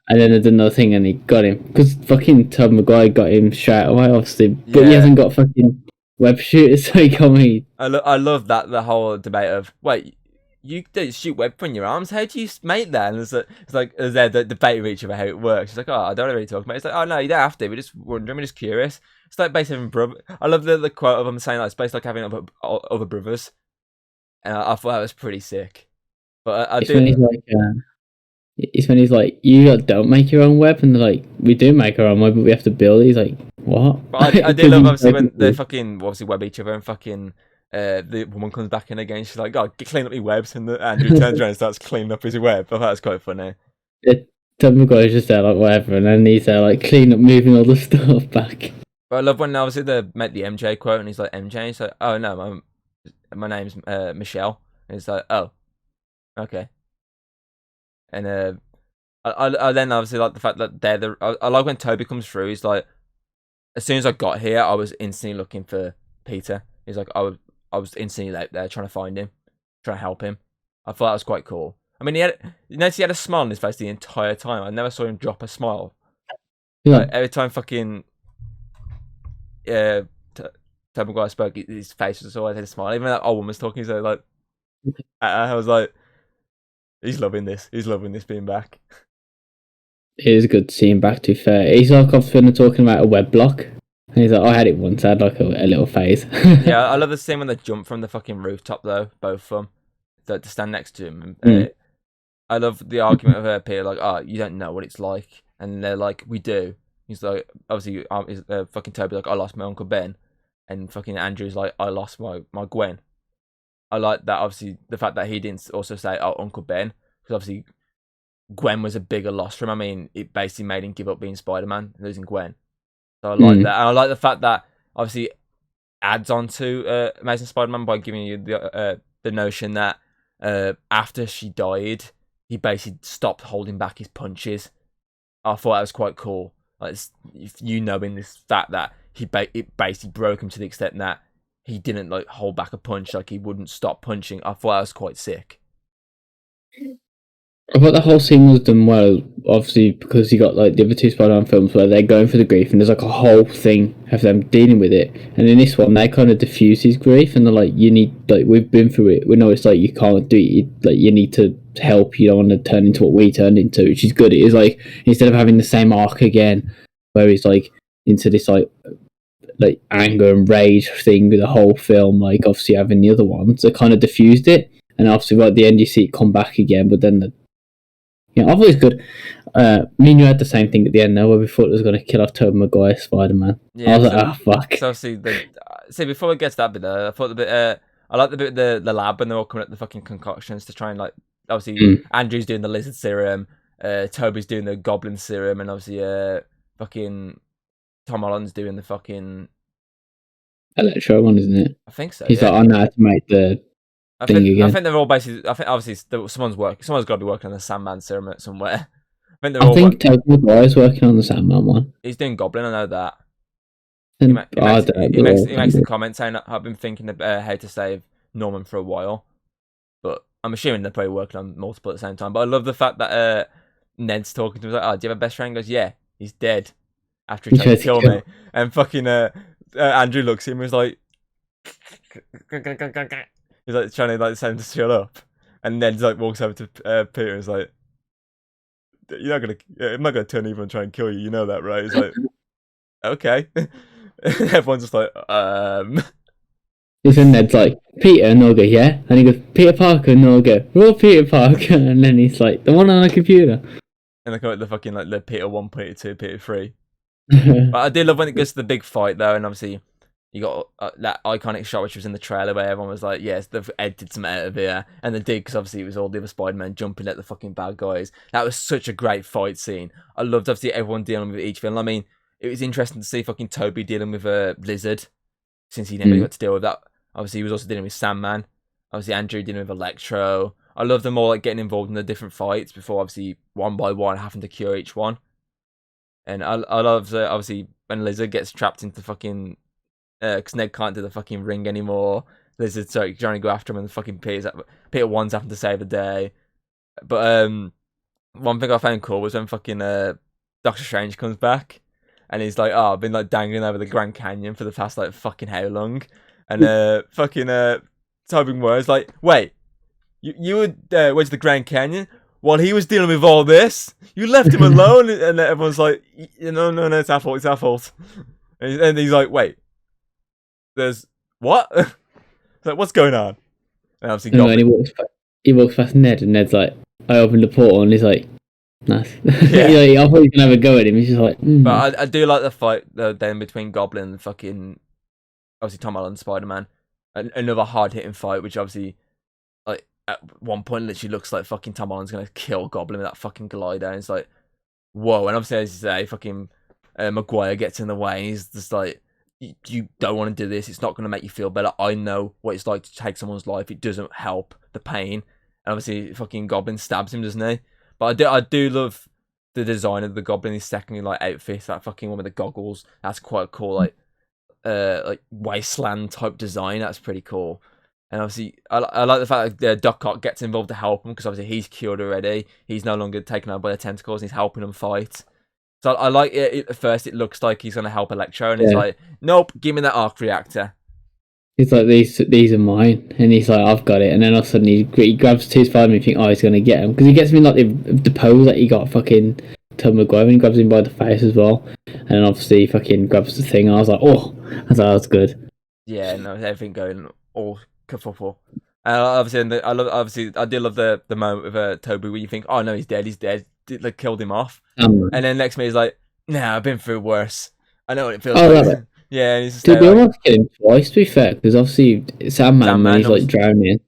And then they did another thing, and he got him because fucking Tobey Maguire got him straight away, obviously. But he hasn't got fucking web shooters, so he got me. I love that the whole debate of wait, you don't shoot web from your arms. How do you make that? And it's like they're debating with each other how it works. It's like, oh, I don't really talk about it. It's like, oh no, you don't have to. We're just wondering. We're just curious. It's like basically having brother. I love the quote of him saying like it's based like having other brothers, and I thought that was pretty sick. But I do. When he's like, it's when he's like, you don't make your own web, and they're like, we do make our own web, but we have to build it. He's like, what? But I do love obviously when they fucking obviously web each other and fucking. The woman comes back in again. She's like, "God, clean up your webs," and Andrew turns around and starts cleaning up his web. I thought that was quite funny. Tobey Maguire's just there like whatever, and then he's there like clean up, moving all the stuff back. But I love when obviously they make the MJ quote, and he's like, "MJ," he's like, "Oh no, my name's Michelle," and he's like, "Oh, okay." And I then obviously like the fact that I like when Toby comes through. He's like, as soon as I got here, I was instantly looking for Peter. He's like, I was instantly out there trying to find him, trying to help him. I thought that was quite cool. I mean, you notice he had a smile on his face the entire time. I never saw him drop a smile. Yeah. Like, every time fucking T- Tobey Maguire spoke, his face was always had a smile. Even when that old woman was talking, so like, I was like, he's loving this. He's loving this being back. It is good to see him back, to be fair. He's like often talking about a web block. And he's like, I had it once, I had like a little phase. Yeah, I love the scene when they jump from the fucking rooftop, though, both of them, to stand next to him. I love the argument of her Peter, like, oh, you don't know what it's like. And they're like, we do. He's like, obviously, fucking Toby, like, I lost my Uncle Ben. And fucking Andrew's like, I lost my Gwen. I like that, obviously, the fact that he didn't also say, oh, Uncle Ben. Because obviously, Gwen was a bigger loss for him. I mean, it basically made him give up being Spider-Man, losing Gwen. So I like that. And I like the fact that, obviously, adds on to Amazing Spider-Man by giving you the notion that after she died, he basically stopped holding back his punches. I thought that was quite cool. Like, if you know, in this fact that it basically broke him to the extent that he didn't like hold back a punch, like he wouldn't stop punching. I thought that was quite sick. I thought the whole scene was done well, obviously, because you got like the other two Spider-Man films where they're going for the grief and there's like a whole thing of them dealing with it. And in this one, they kind of diffuse his grief and they're like, you need, like, we've been through it. We know it's like you can't do it. You need to help. You don't want to turn into what we turned into, which is good. It is like, instead of having the same arc again, where he's like into this like anger and rage thing with the whole film, like obviously having the other ones, they kind of diffused it. And obviously, right at the end, you see it come back again, but then I thought it was good. Me and you had the same thing at the end, though, where we thought it was going to kill off Tobey Maguire Spider-Man. Yeah, I was like, fuck. So obviously, before we get to that bit, though, I thought the bit, I like the bit of the lab when they're all coming up with the fucking concoctions to try and, like, obviously, Andrew's doing the lizard serum, Toby's doing the goblin serum, and obviously, fucking Tom Holland's doing the fucking Electro one, isn't it? I think so. He's like, I know how to make the I think they're all basically. I think obviously someone's got to be working on the Sandman serum somewhere. I think Tobey Maguire's working on the Sandman one. He's doing Goblin. I know that. And he makes the comment saying, "I've been thinking about how to save Norman for a while," but I'm assuming they're probably working on multiple at the same time. But I love the fact that Ned's talking to him, like, "Oh, do you have a best friend?" He goes, "Yeah, he's dead after he tried to kill me." And fucking Andrew looks at him and is like. He's like trying to like send him to shut up, and Ned like walks over to Peter and is like, "You're not gonna, I'm not gonna turn evil and try and kill you. You know that, right?" He's like, "Okay." Everyone's just like, He's and Ned's like, "Peter," and they'll go, "Yeah," and he goes, "Peter Parker," and they'll go, "We're all Peter Parker," and then he's like, "The one on the computer." And they call it the fucking like the Peter 1, Peter 2, Peter 3. But I do love when it goes to the big fight though, and obviously. You got that iconic shot which was in the trailer where everyone was like, yes, they've edited some out of here. And they did, because obviously it was all the other Spider-Man jumping at the fucking bad guys. That was such a great fight scene. I loved, obviously, everyone dealing with each villain. I mean, it was interesting to see fucking Toby dealing with a Lizard, since he never got to deal with that. Obviously, he was also dealing with Sandman. Obviously, Andrew dealing with Electro. I love them all like getting involved in the different fights before, obviously, one by one, having to cure each one. And I love, obviously, when Lizard gets trapped into fucking... because Ned can't do the fucking ring anymore. Lizard's trying to go after him, and the fucking Peter 1's having to save the day. But one thing I found cool was when fucking Doctor Strange comes back, and he's like, "Oh, I've been like dangling over the Grand Canyon for the past like fucking how long?" And fucking Tobey Maguire's like, "Wait, you went to the Grand Canyon while he was dealing with all this? You left him alone?" And everyone's like, "No, it's our fault. It's our fault." And he's like, "Wait. There's what?" Like, what's going on? And obviously, he walks past Ned, and Ned's like, "I opened the portal," and he's like, "Nice." Yeah. I thought he was gonna have a go at him. He's just like, But I do like the fight then between Goblin and fucking obviously Tom Holland, Spider-Man. Another hard hitting fight, which obviously like at one point literally looks like fucking Tom Holland's gonna kill Goblin with that fucking glider. And it's like, whoa! And obviously, as you say, fucking Maguire gets in the way. And he's just like. You don't want to do this. It's not going to make you feel better. I know what it's like to take someone's life. It doesn't help the pain. And obviously, fucking Goblin stabs him, doesn't he? But I do love the design of the Goblin. His secondary like outfit, that fucking one with the goggles. That's quite cool. Like wasteland type design. That's pretty cool. And obviously, I like the fact that Doc Ock gets involved to help him, because obviously he's cured already. He's no longer taken over by the tentacles. And he's helping him fight. So I like it. At first, it looks like he's gonna help Electro, and he's Yeah. like, "Nope, give me that arc reactor." He's like, these are mine, and he's like, I've got it, and then all of a sudden he grabs two Spider-Man, and you think, oh, he's gonna get him, because he gets me like the pose that he got fucking Tom Maguire, and he grabs him by the face as well, and then obviously he fucking grabs the thing, and I was like, oh, that's good. Yeah, no, everything going all kerfuffle. Obviously, I do love the moment with Toby where you think, oh no, he's dead, they killed him off, and then next minute he's like, nah, I've been through worse. I know what it feels Oh, like. right. Yeah, and he's just Did there we like almost get him twice, to be fair, because obviously Sandman when Sandman. he's like drowning,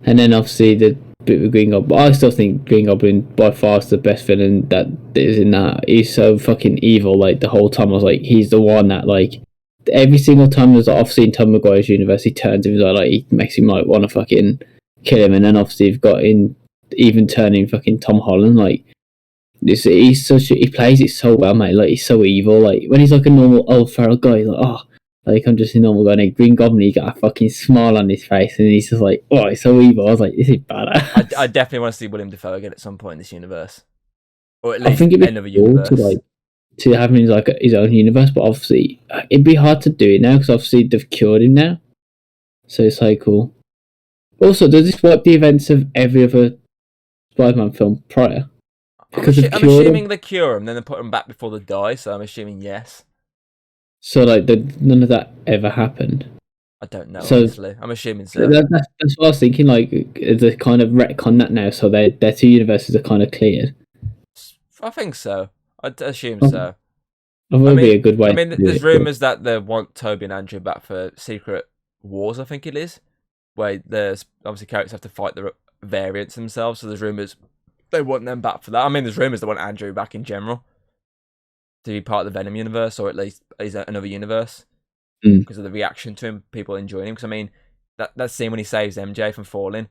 and then obviously the bit with Green Goblin. But I still think Green Goblin by far is the best villain that is in that. He's so fucking evil. Like the whole time, I was like, he's the one that like every single time there's like, obviously in Tom Maguire's universe, he turns him like he makes him like want to fucking kill him, and then obviously you've got in even turning fucking Tom Holland like. He plays it so well, mate. Like he's so evil. Like when he's like a normal old feral guy, he's like like I'm just a normal guy. And Green Goblin, he got a fucking smile on his face, and he's just like, oh, he's so evil. I was like, this is badass. I definitely want to see William Dafoe again at some point in this universe, or at I least think it'd be another cool to universe. have him in like his own universe, but obviously it'd be hard to do it now because obviously they've cured him now. So it's like cool. Also, does this wipe the events of every other Spider-Man film prior? Because they've I'm cured him. assuming they cure him, then they put him back before they die. So I'm assuming yes. So like none of that ever happened. I don't know, So honestly. I'm assuming so. that's what I was thinking. Like, the kind of retcon that now, so their two universes are kind of cleared. I think so. I'd assume Oh, so. that would be a good way. To do There's it, but rumors that they want Toby and Andrew back for Secret Wars. I think it is, where there's obviously characters have to fight the variants themselves. So there's rumors they want them back for that. I mean, there's rumors they want Andrew back in general to be part of the Venom universe, or at least is another universe because of the reaction to him, people enjoying him. Because I mean, that scene when he saves MJ from falling,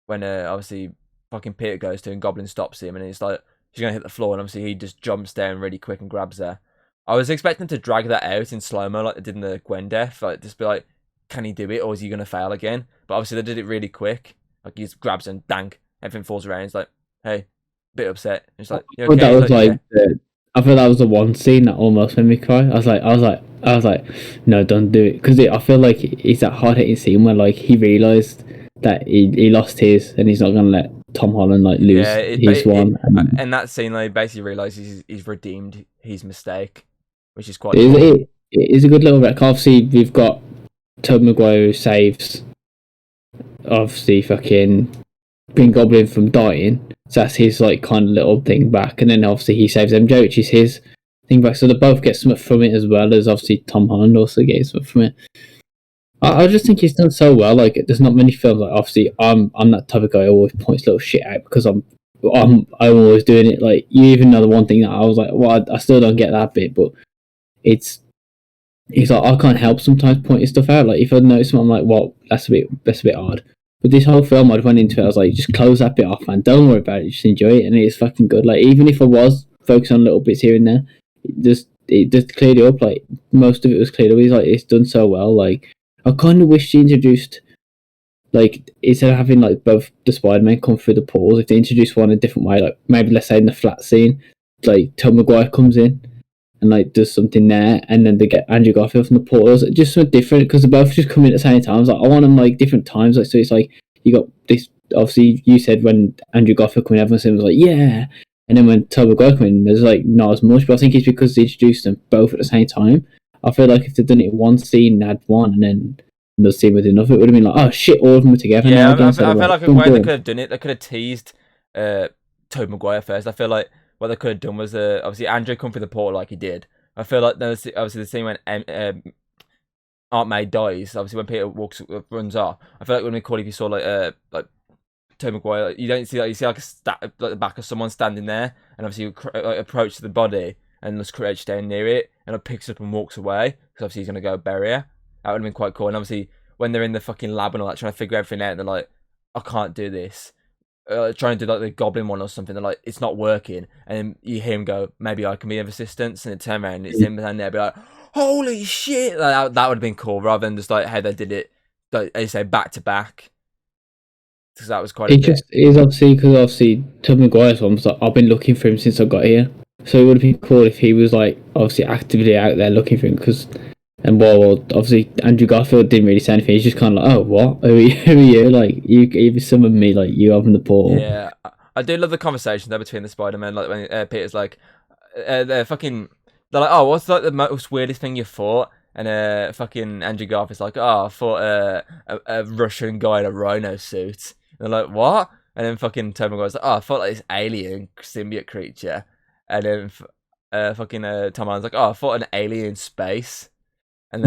when obviously fucking Peter goes to and Goblin stops him, and he's like, she's gonna hit the floor, and obviously he just jumps down really quick and grabs her. I was expecting to drag that out in slow mo like they did in the Gwen death, like just be like, can he do it or is he gonna fail again? But obviously they did it really quick. Like he just grabs and dang, everything falls around. He's like, hey, bit upset. And he's like, you I thought okay? that He's was like, like, yeah. I thought that was the one scene that almost made me cry. I was like, no, don't do it, because I feel like it's that hard hitting scene where like he realized that he lost his, and he's not gonna let Tom Holland like lose Yeah, his one. and that scene, like, basically realizes he's redeemed his mistake, which is quite It, cool. it is a good little record. Obviously, we've got Tobey Maguire who saves obviously fucking Green Goblin from dying. So that's his like kind of little thing back, and then obviously he saves MJ, which is his thing back. So they both get something from it, as well as obviously Tom Holland also gets something from it. I just think he's done so well. Like, there's not many films. Like, obviously, I'm that type of guy who always points little shit out because I'm always doing it. Like, you even know the one thing that I was like, well, I still don't get that bit, but it's like I can't help sometimes pointing stuff out. Like if I notice something, I'm like, well, that's a bit odd. But this whole film, I went into it, I was like, just close that bit off, man. Don't worry about it. Just enjoy it, and it's fucking good. Like even if I was focused on little bits here and there, it just cleared it up. Like most of it was cleared up. He's like, it's done so well. Like I kind of wish they introduced, like instead of having like both the Spider-Man come through the portals, if they introduced one a different way, like maybe let's say in the flat scene, like Tom Maguire comes in and like does something there, and then they get Andrew Garfield from the portals. Just something different because they both just come in at the same time. I was like, I want them like different times. Like so, it's like you got this. Obviously, you said when Andrew Garfield came in, everyone was like, yeah. And then when Tobey Maguire came in, there's like not as much. But I think it's because they introduced them both at the same time. I feel like if they'd done it in one scene, they'd one, and then another scene with enough, it would have been like, oh shit, all of them are together now Yeah, again. I feel like a way they Boom. could have done it, they could have teased Tobey Maguire first. I feel like what they could have done was obviously Andrew come through the portal like he did. I feel like there was obviously the scene when Aunt May dies. Obviously when Peter runs off. I feel like it would be cool if you saw like Tobey Maguire. Like, you don't see like like the back of someone standing there, and obviously you approach the body and just crouch down near it, and it picks up and walks away because obviously he's gonna go bury her. That would have been quite cool. And obviously when they're in the fucking lab and all that, trying to figure everything out, and they're like, I can't do this. Trying to do like the Goblin one or something. They're like, it's not working, and you hear him go, maybe I can be of assistance, and it turn around, and it's him and there, be like, holy shit! Like, that would have been cool, rather than just like how they did it, like they say back to back, because that was quite a It bit. just is obviously because obviously Tobey Maguire's one was like, I've been looking for him since I got here. So it would have been cool if he was like obviously actively out there looking for him. Well, obviously Andrew Garfield didn't really say anything. He's just kind of like, oh, what? Who are you? Who are you? Like you summoned me. Like you opened the portal. Yeah, I do love the conversation though between the Spider-Man. Like when Peter's like, they're fucking, they're like, oh, what's like the most weirdest thing you fought? And fucking Andrew Garfield's like, oh, I fought a Russian guy in a rhino suit. And they're like, what? And then fucking Tobey Maguire's like, oh, I fought like this alien symbiote creature. And then fucking Tom Holland's like, oh, I fought an alien in space. And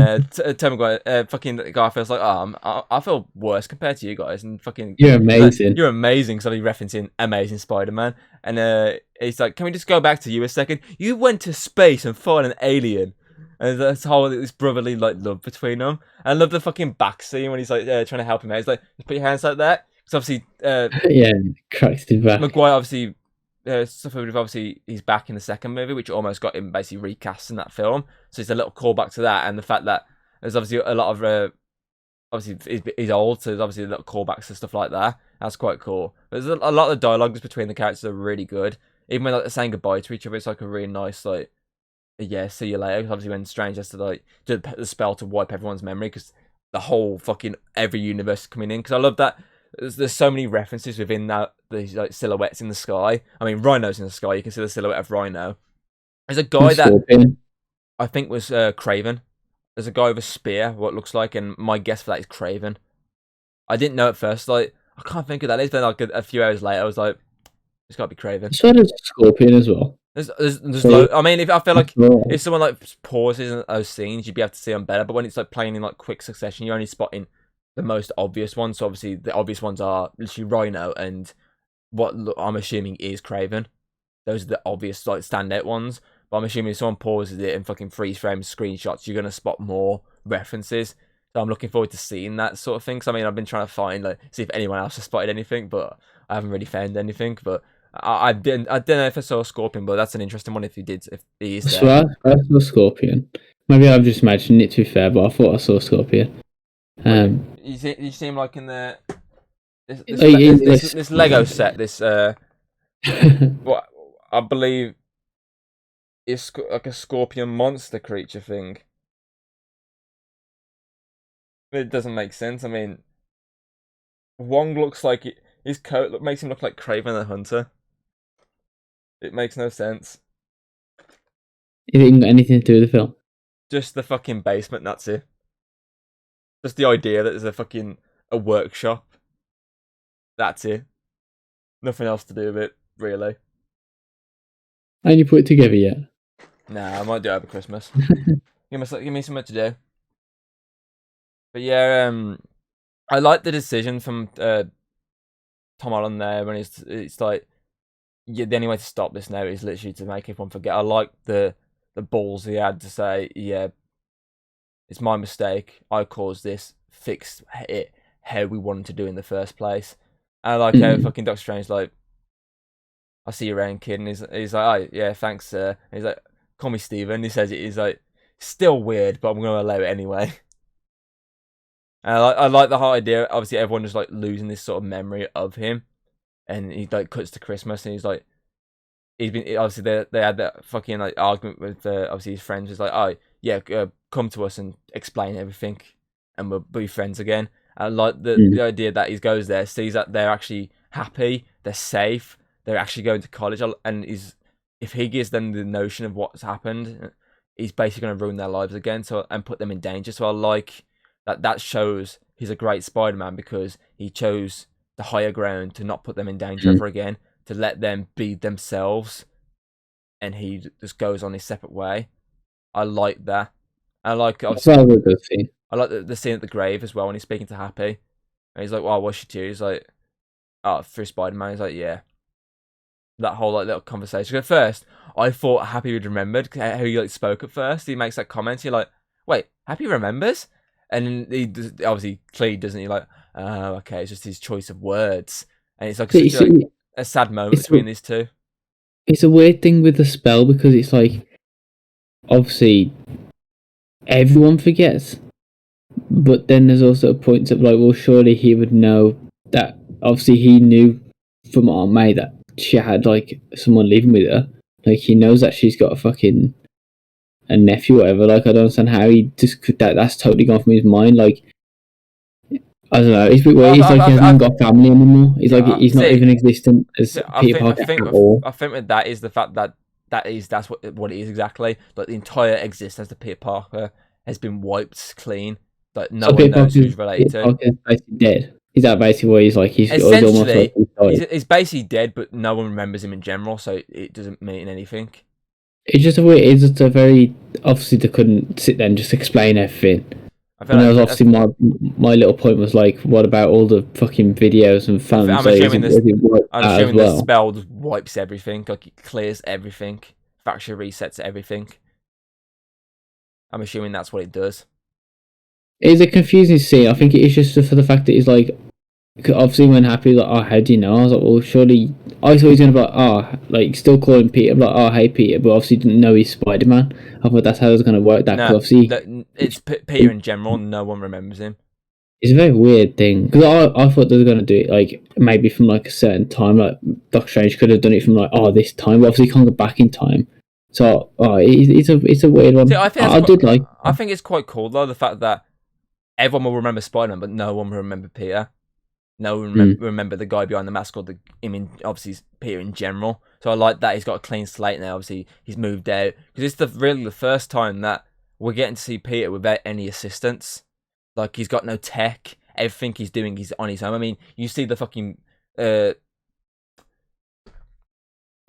Tom Maguire, fucking Garfield's like, oh, I feel worse compared to you guys. And fucking, You're like, amazing. you're amazing. So he's referencing Amazing Spider-Man. And he's like, can we just go back to you a second? You went to space and fought an alien. And there's this brotherly like love between them. And I love the fucking back scene when he's like trying to help him out. He's like, just put your hands like that. Because obviously, Yeah, cracks his back. Maguire obviously suffered with obviously he's back in the second movie, which almost got him basically recast in that film. So it's a little callback to that, and the fact that there's obviously a lot of obviously he's old, so there's obviously a little callbacks and stuff like that. That's quite cool. There's a lot of the dialogues between the characters are really good. Even when like they're saying goodbye to each other, it's like a really nice like, yeah, see you later. Obviously when Strange has to like do the spell to wipe everyone's memory because the whole fucking every universe coming in. Because I love that. There's so many references within that these like silhouettes in the sky. I mean, Rhino's in the sky. You can see the silhouette of Rhino. There's a guy that I think was Craven. There's a guy with a spear, what it looks like, and my guess for that is Craven. I didn't know at first. Like, I can't think of that. Then like a few hours later, I was like, it's got to be Craven. So does Scorpion as well. I mean, if I feel like if someone like pauses in those scenes, you'd be able to see them better. But when it's like playing in like quick succession, you're only spotting the most obvious ones. So obviously the obvious ones are literally Rhino and what I'm assuming is Craven. Those are the obvious like standout ones. But I'm assuming if someone pauses it and fucking freeze frames screenshots, you're gonna spot more references. So I'm looking forward to seeing that sort of thing. Cause I mean, I've been trying to find like see if anyone else has spotted anything, but I haven't really found anything. But I don't know if I saw a Scorpion, but that's an interesting one if he is there. So I saw Scorpion. Maybe I've just imagined it, to be fair, but I thought I saw Scorpion. You seem like in this Lego set, this what I believe is like a scorpion monster creature thing. It doesn't make sense. I mean, Wong looks like his coat makes him look like Kraven the Hunter. It makes no sense. It ain't got anything to do with the film. Just the fucking basement, that's it. Just the idea that there's a workshop. That's it. Nothing else to do with it, really. Ain't you put it together yet? Nah, I might do it over Christmas. give me something to do. But yeah, I like the decision from Tom Holland there when it's like, yeah, the only way to stop this now is literally to make everyone forget. I like the balls he had to say, yeah, it's my mistake. I caused this. Fix it how we wanted to do in the first place. And I like how fucking Doctor Strange like, I see you around, kid, and he's like, oh yeah, thanks, sir. And he's like, call me Steven. He says it. He's like, still weird, but I'm gonna allow it anyway. And I like the whole idea. Obviously, everyone is like losing this sort of memory of him, and he like cuts to Christmas, and he's like, he's been obviously they had that fucking like argument with obviously his friends. He's like, oh yeah, come to us and explain everything, and we'll be friends again. And like the idea that he goes there, sees that they're actually happy, they're safe, they're actually going to college, and if he gives them the notion of what's happened, he's basically going to ruin their lives again, and put them in danger. So I like that shows he's a great Spider-Man because he chose the higher ground to not put them in danger ever again, to let them be themselves, and he just goes on his separate way. I like that. I like obviously, I like the scene at the grave as well when he's speaking to Happy, and he's like, "Well, what's she do?" He's like, "Oh, through Spider-Man." He's like, "Yeah." That whole like little conversation. At first, I thought Happy would remembered how he like spoke at first. He makes that comment. You're like, "Wait, Happy remembers?" And he obviously clearly doesn't. He like, "Oh, okay, it's just his choice of words." And it's like a sad moment between these two. It's a weird thing with the spell because it's like, obviously, everyone forgets, but then there's also points of like, well, surely he would know that. Obviously, he knew from Aunt May that she had like someone living with her, Like he knows that she's got a nephew, or whatever. Like I don't understand how he just could that's totally gone from his mind. Like I don't know. It's a bit weird. It's like he hasn't even got family anymore. He's like he's not see, even existent as I Peter think Parker at all. I think with that is the fact that that's what it is exactly. Like the entire existence of Peter Parker has been wiped clean. Like no So one knows who he's related Peter to. Parker is basically dead. Is that basically what he's like? He's almost like Essentially, he's died. he's basically dead, but no one remembers him in general, so it doesn't mean anything. It's just a weird. It's just a very obviously they couldn't sit there and just explain everything. I feel And that was like obviously my little point was like, what about all the fucking videos and films? I'm Like, assuming this. I'm as assuming well? the spell just wipes everything, like it clears everything, factory resets everything. I'm assuming that's what it does. It's a confusing scene. I think it is just for the fact that he's like, obviously when Happy like, oh, how do you know? I was like, well, surely I thought he was gonna be like, oh, like still calling Peter, like, oh, hey Peter, but obviously didn't know he's Spider Man. I thought that's how it was gonna work. That because No, obviously it's Peter in general. No one remembers him. it's a very weird thing because I thought they were gonna do it like maybe from like a certain time, like Doctor Strange could have done it from like this time, but obviously he can't go back in time. So it's a weird one. See, I think I did like. I think it's quite cool though, the fact that everyone will remember Spider-Man, but no one will remember Peter. No one remember the guy behind the mask or obviously Peter in general. So I like that he's got a clean slate now. Obviously he's moved out because it's really the first time that we're getting to see Peter without any assistance. Like he's got no tech. Everything he's doing, he's on his own. I mean, you see the fucking the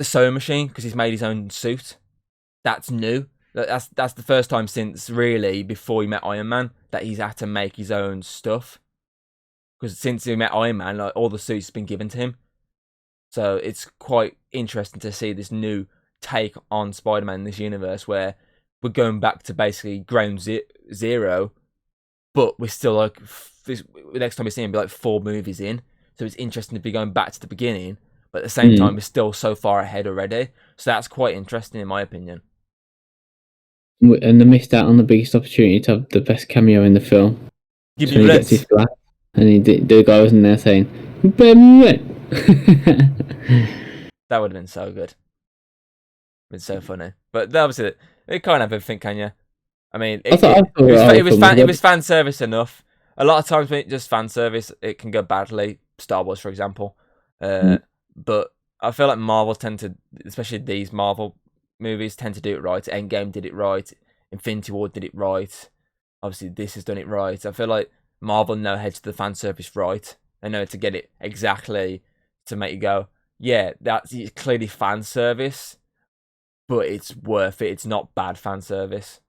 sewing machine because he's made his own suit. That's new. That's the first time since really before he met Iron Man that he's had to make his own stuff. Because since he met Iron Man, like all the suits have been given to him. So it's quite interesting to see this new take on Spider-Man in this universe where we're going back to basically ground zero, but we're still like next time we see him, be like 4 movies in. So it's interesting to be going back to the beginning, but at the same time we're still so far ahead already. So that's quite interesting in my opinion. And they missed out on the biggest opportunity to have the best cameo in the film. Give me Rant. And the guy was in there saying, Rant. That would have been so good. Been so funny. But obviously, it can't have everything, can you? I mean, it was fan service enough. A lot of times when it's just fan service, it can go badly. Star Wars, for example. But I feel like Marvel tend to, especially these Marvel movies, tend to do it right. Endgame did it right. Infinity War did it right. Obviously, this has done it right. I feel like Marvel know how to do the fan service right. They know to get it exactly to make you go, yeah, that's clearly fan service, but it's worth it. It's not bad fan service.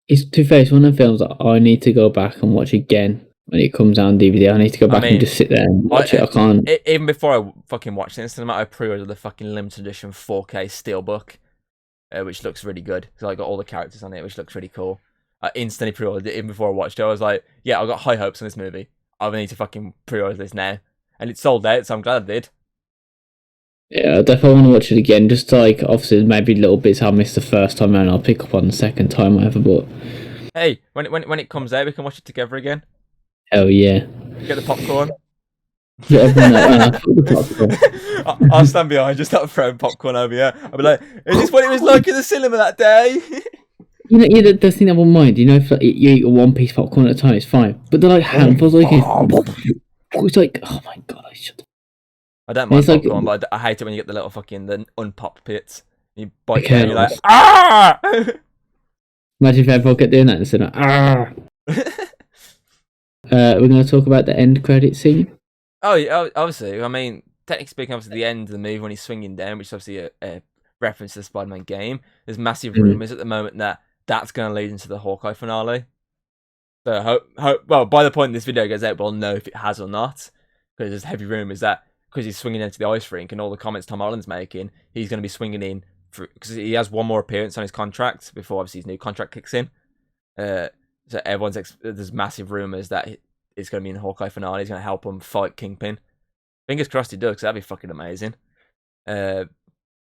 It's to face one of the films that I need to go back and watch again when it comes out on DVD. I need to go back and just sit there and watch it. I can't. Even before I fucking watched it in the cinema, I pre-ordered the fucking limited edition 4K steelbook, which looks really good. So I got all the characters on it, which looks really cool. I instantly pre-ordered it even before I watched it. I was like, yeah, I got high hopes on this movie. I need to fucking pre-order this now. And it sold out, so I'm glad I did. Yeah, I definitely want to watch it again. Just to, like, obviously, maybe little bits I missed the first time around, I'll pick up on the second time, whatever. But hey, when it comes out, we can watch it together again. Hell yeah! Get the popcorn. Yeah, everyone I'll stand behind, just start throwing popcorn over here. I'll be like, "Is this what it was like in the cinema that day?" You know, the thing I won't mind. You know, if like, you eat one piece popcorn at a time, it's fine. But they're like handfuls, like it's like, oh my god, I don't mind popcorn, but I hate it when you get the little fucking the unpopped bits. You bite it and you're like, ah! Imagine if everyone kept doing that instead of ah. We're going to talk about the end credit scene. Oh, yeah, obviously. I mean, technically speaking, obviously the end of the movie when he's swinging down, which is obviously a reference to the Spider-Man game. There's massive rumors at the moment that that's going to lead into the Hawkeye finale. So, well, by the point this video goes out, we'll know if it has or not. Because there's heavy rumors that because he's swinging into the ice rink and all the comments Tom Holland's making, he's going to be swinging in because he has one more appearance on his contract before obviously his new contract kicks in. So there's massive rumors that it's going to be in the Hawkeye finale. He's going to help him fight Kingpin. Fingers crossed he does, because that'd be fucking amazing. But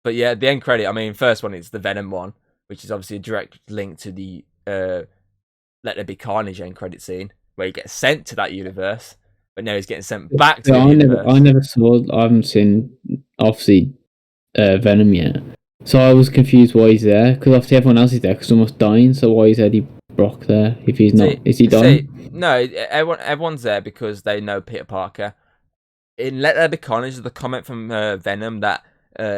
yeah, the end credit. I mean, first one is the Venom one, which is obviously a direct link to the Let There Be Carnage end credit scene, where he gets sent to that universe, but now he's getting sent back to the universe. I haven't seen obviously Venom yet. So I was confused why he's there, because obviously everyone else is there because someone's dying, so why is Eddie Brock there if he's not? Is he dying? No, everyone's there because they know Peter Parker. In Let There Be Carnage, the comment from Venom that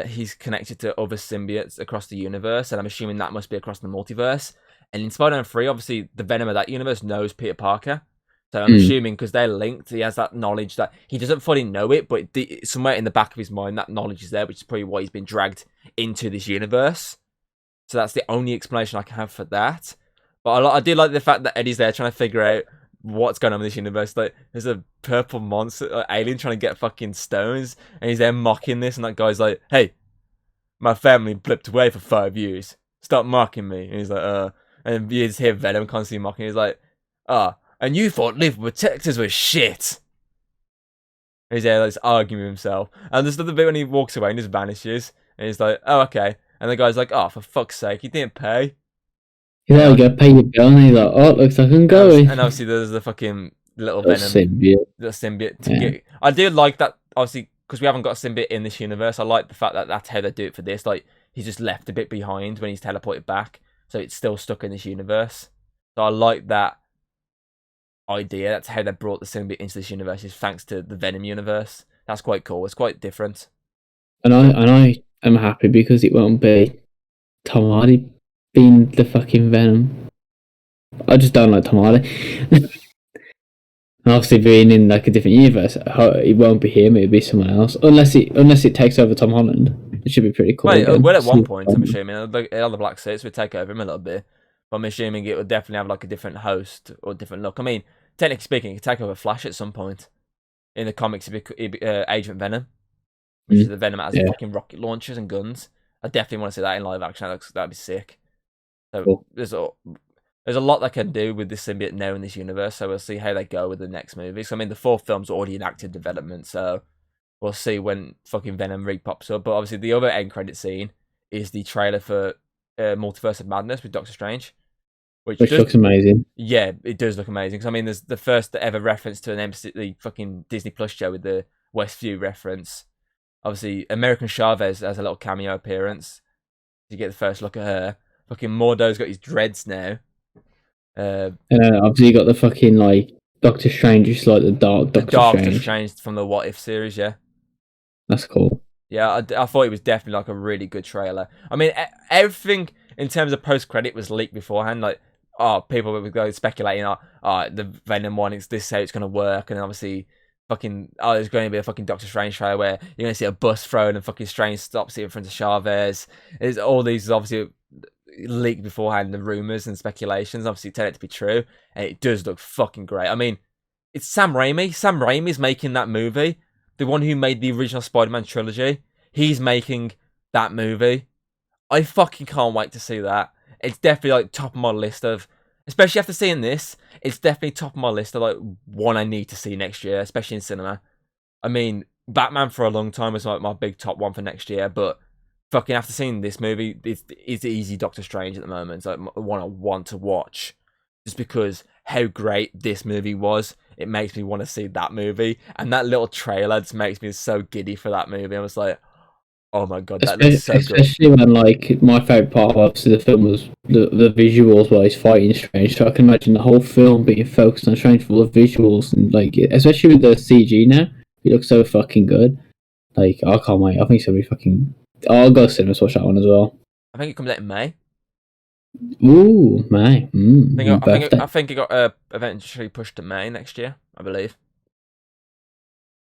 he's connected to other symbiotes across the universe, and I'm assuming that must be across the multiverse. And in Spider-Man 3, obviously, the Venom of that universe knows Peter Parker. So I'm assuming because they're linked, he has that knowledge that he doesn't fully know it, but somewhere in the back of his mind, that knowledge is there, which is probably why he's been dragged into this universe. So that's the only explanation I can have for that. But I do like the fact that Eddie's there trying to figure out what's going on in this universe. Like, there's a purple monster, like, alien trying to get fucking stones, and he's there mocking this, and that guy's like, "Hey, my family blipped away for 5 years. Stop mocking me." And he's like, and you just hear Venom constantly mocking. He's like, and you thought living with Texas was shit. And he's there, like, arguing with himself. And there's the bit when he walks away and just vanishes, and he's like, "Oh, okay." And the guy's like, "Oh, for fuck's sake, you didn't pay." Yeah, you gotta pay your bill, and he's like, "Oh, it looks like I'm going." And obviously, there's the fucking little Venom, symbiote. the symbiote to get. I do like that, obviously, because we haven't got a symbiote in this universe. I like the fact that that's how they do it for this. Like, he's just left a bit behind when he's teleported back, so it's still stuck in this universe. So I like that idea. That's how they brought the symbiote into this universe, is thanks to the Venom universe. That's quite cool. It's quite different. And I am happy because it won't be Tom Hardy being the fucking Venom. I just don't like Tom Hardy. Obviously, being in like a different universe, it won't be him. It'll be someone else, unless it takes over Tom Holland. It should be pretty cool. Well, at one point, I'm assuming on the Black Suits would take over him a little bit, but I'm assuming it would definitely have like a different host or a different look. I mean, technically speaking, it could take over Flash at some point. In the comics, it'd be Agent Venom, which is the Venom that has fucking rocket launchers and guns. I definitely want to see that in live action. That'd be sick. So cool. There's a lot they can do with this symbiote now in this universe, so we'll see how they go with the next movie. So I mean, the fourth film's already in active development, so we'll see when fucking Venom pops up. But obviously, the other end credit scene is the trailer for Multiverse of Madness with Doctor Strange, which looks amazing. Yeah, it does look amazing. Because I mean, there's the first ever reference to the fucking Disney Plus show with the Westview reference. Obviously, American Chavez has a little cameo appearance. You get the first look at her. Fucking Mordo's got his dreads now. Obviously, you got the fucking like Doctor Strange, just like the dark Doctor Strange from the What If series. Yeah, that's cool. Yeah, I thought it was definitely like a really good trailer. I mean, everything in terms of post credit was leaked beforehand. Like, people were going speculating, the Venom one is this how it's gonna work, and obviously, there's going to be a fucking Doctor Strange trailer where you're gonna see a bus thrown and fucking Strange stops it in front of Chavez. There's all these obviously leaked beforehand, the rumors and speculations obviously turned out to be true, and it does look fucking great. I mean, it's Sam Raimi. Sam Raimi's making that movie. The one who made the original Spider-Man trilogy. He's making that movie. I fucking can't wait to see that. It's definitely like top of my list of, especially after seeing this, it's definitely top of my list of like one I need to see next year, especially in cinema. I mean, Batman for a long time was like my big top one for next year, but fucking after seeing this movie, it's easy Doctor Strange at the moment. It's like one I want to watch, just because how great this movie was. It makes me want to see that movie, and that little trailer just makes me so giddy for that movie. I was like, oh my god, that looks so good. Especially when, like, my favourite part of obviously the film was the visuals while he's fighting Strange. So I can imagine the whole film being focused on Strange for the visuals, and like, especially with the CG now, it looks so fucking good. Like, I can't wait. I think it's gonna be fucking. I'll go cinema to watch that one as well. I think it comes out in May. Ooh, May. I think it got eventually pushed to May next year, I believe.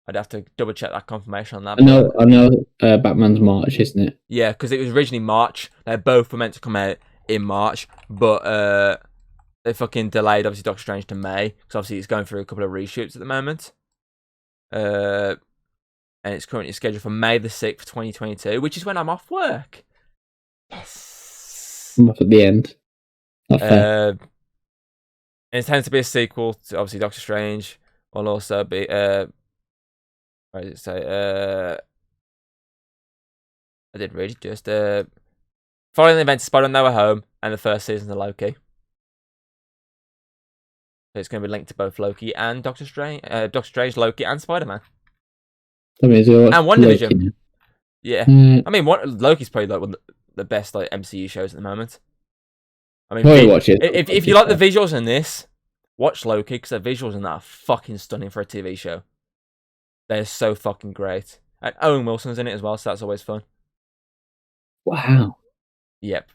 I'd have to double check that confirmation on that. I know. Batman's March, isn't it? Yeah, because it was originally March. They both were meant to come out in March, but they fucking delayed obviously Doctor Strange to May because obviously it's going through a couple of reshoots at the moment. And it's currently scheduled for May the 6th, 2022, which is when I'm off work. Yes. I'm up at the end. And it tends to be a sequel to obviously Doctor Strange. Will also be where does it say? I did read it just following the events of Spider-Man No Way Home and the first season of Loki. So it's going to be linked to both Loki and Doctor Strange, Loki, and Spider-Man. I mean, and WandaVision. Yeah, I mean, Loki's probably like the best like MCU shows at the moment. I mean, Probably watch it. if you like the visuals in this, watch Loki because the visuals in that are fucking stunning for a TV show. They're so fucking great. And Owen Wilson's in it as well, so that's always fun. Wow. Yep.